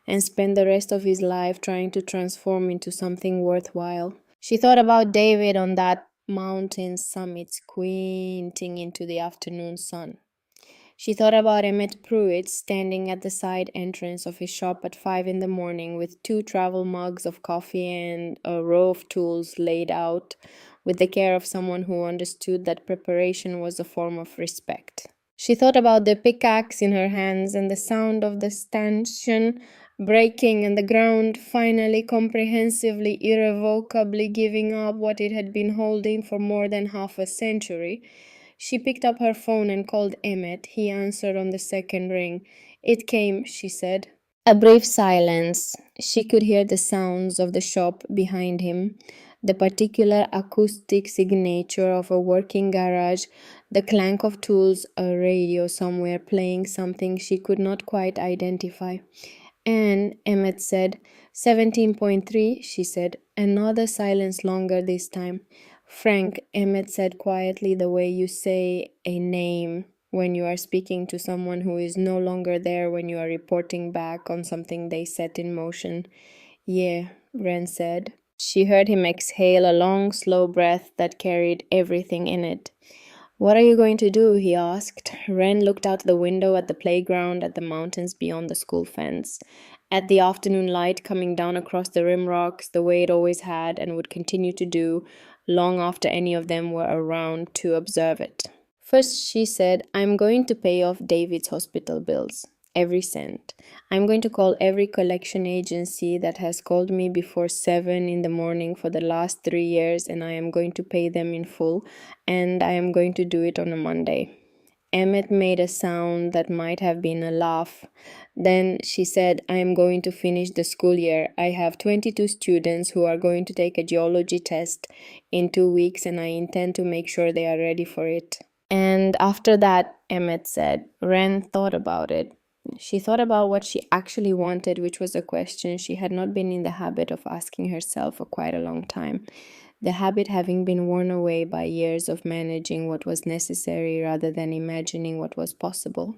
and spent the rest of his life trying to transform into something worthwhile. She thought about David on that mountain summit, squinting into the afternoon sun. She thought about Emmett Pruitt standing at the side entrance of his shop at 5 in the morning with 2 travel mugs of coffee and a row of tools laid out with the care of someone who understood that preparation was a form of respect. She thought about the pickaxe in her hands and the sound of the stanchion breaking and the ground finally comprehensively, irrevocably giving up what it had been holding for more than half a century. She picked up her phone and called Emmett. He answered on the second ring. "It came," she said. A brief silence. She could hear the sounds of the shop behind him, the particular acoustic signature of a working garage, the clank of tools, a radio somewhere playing something she could not quite identify. "And," Emmett said. 17.3, she said. Another silence, longer this time. "Frank," Emmett said quietly, the way you say a name when you are speaking to someone who is no longer there, when you are reporting back on something they set in motion. "Yeah," Ren said. She heard him exhale a long, slow breath that carried everything in it. "What are you going to do?" he asked. Ren looked out the window at the playground, at the mountains beyond the school fence, at the afternoon light coming down across the rim rocks the way it always had and would continue to do long after any of them were around to observe it. "First," she said, "I'm going to pay off David's hospital bills. Every cent. I'm going to call every collection agency that has called me before 7 in the morning for the last 3 years, and I am going to pay them in full, and I am going to do it on a Monday. Emmett made a sound that might have been a laugh. Then she said, I am going to finish the school year. I have 22 students who are going to take a geology test in 2 weeks, and I intend to make sure they are ready for it. And after that, Emmett said, Wren thought about it. She thought about what she actually wanted, which was a question she had not been in the habit of asking herself for quite a long time. The habit having been worn away by years of managing what was necessary rather than imagining what was possible.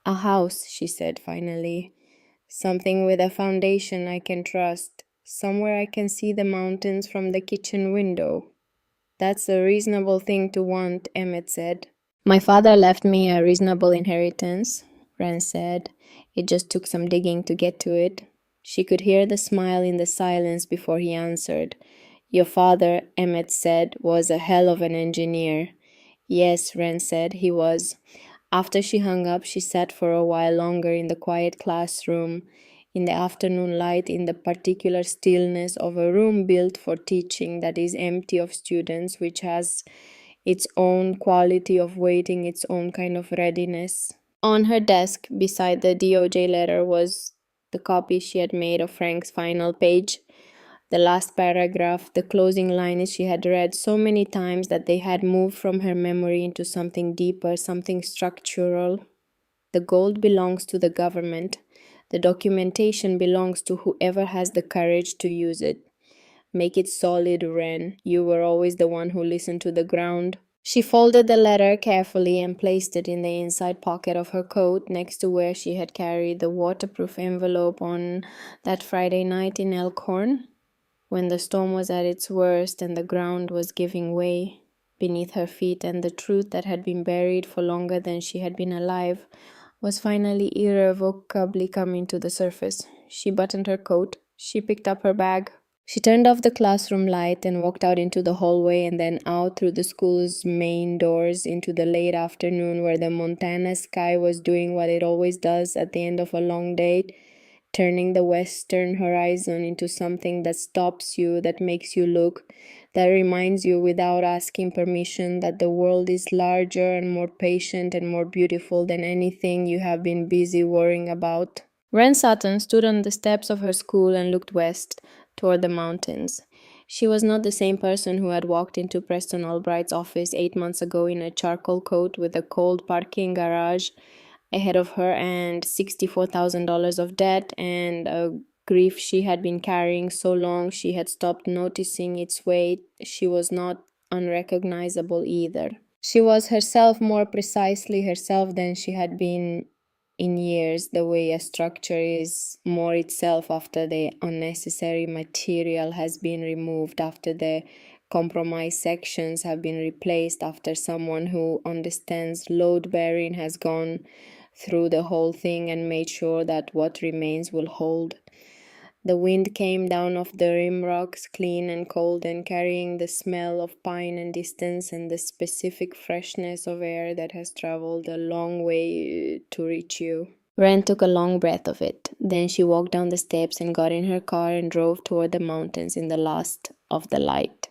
A house, she said finally. Something with a foundation I can trust. Somewhere I can see the mountains from the kitchen window. That's a reasonable thing to want, Emmett said. My father left me a reasonable inheritance, Wren said. It just took some digging to get to it. She could hear the smile in the silence before he answered. Your father, Emmett said, was a hell of an engineer. Yes, Wren said, he was. After she hung up, she sat for a while longer in the quiet classroom, in the afternoon light, in the particular stillness of a room built for teaching that is empty of students, which has its own quality of waiting, its own kind of readiness. On her desk, beside the DOJ letter, was the copy she had made of Frank's final page. The last paragraph, the closing lines she had read so many times that they had moved from her memory into something deeper, something structural. The gold belongs to the government. The documentation belongs to whoever has the courage to use it. Make it solid, Wren. You were always the one who listened to the ground. She folded the letter carefully and placed it in the inside pocket of her coat next to where she had carried the waterproof envelope on that Friday night in Elkhorn, when the storm was at its worst and the ground was giving way beneath her feet, and the truth that had been buried for longer than she had been alive was finally irrevocably coming to the surface. She buttoned her coat. She picked up her bag. She turned off the classroom light and walked out into the hallway and then out through the school's main doors into the late afternoon, where the Montana sky was doing what it always does at the end of a long day, turning the western horizon into something that stops you, that makes you look, that reminds you without asking permission that the world is larger and more patient and more beautiful than anything you have been busy worrying about. Wren Sutton stood on the steps of her school and looked west, toward the mountains. She was not the same person who had walked into Preston Albright's office 8 months ago in a charcoal coat with a cold parking garage ahead of her and $64,000 of debt and a grief she had been carrying so long she had stopped noticing its weight. She was not unrecognizable either. She was herself, more precisely herself than she had been in years, the way a structure is more itself after the unnecessary material has been removed, after the compromise sections have been replaced, after someone who understands load bearing has gone through the whole thing and made sure that what remains will hold. The wind came down off the rim rocks, clean and cold, and carrying the smell of pine and distance and the specific freshness of air that has traveled a long way to reach you. Wren took a long breath of it. Then she walked down the steps and got in her car and drove toward the mountains in the last of the light.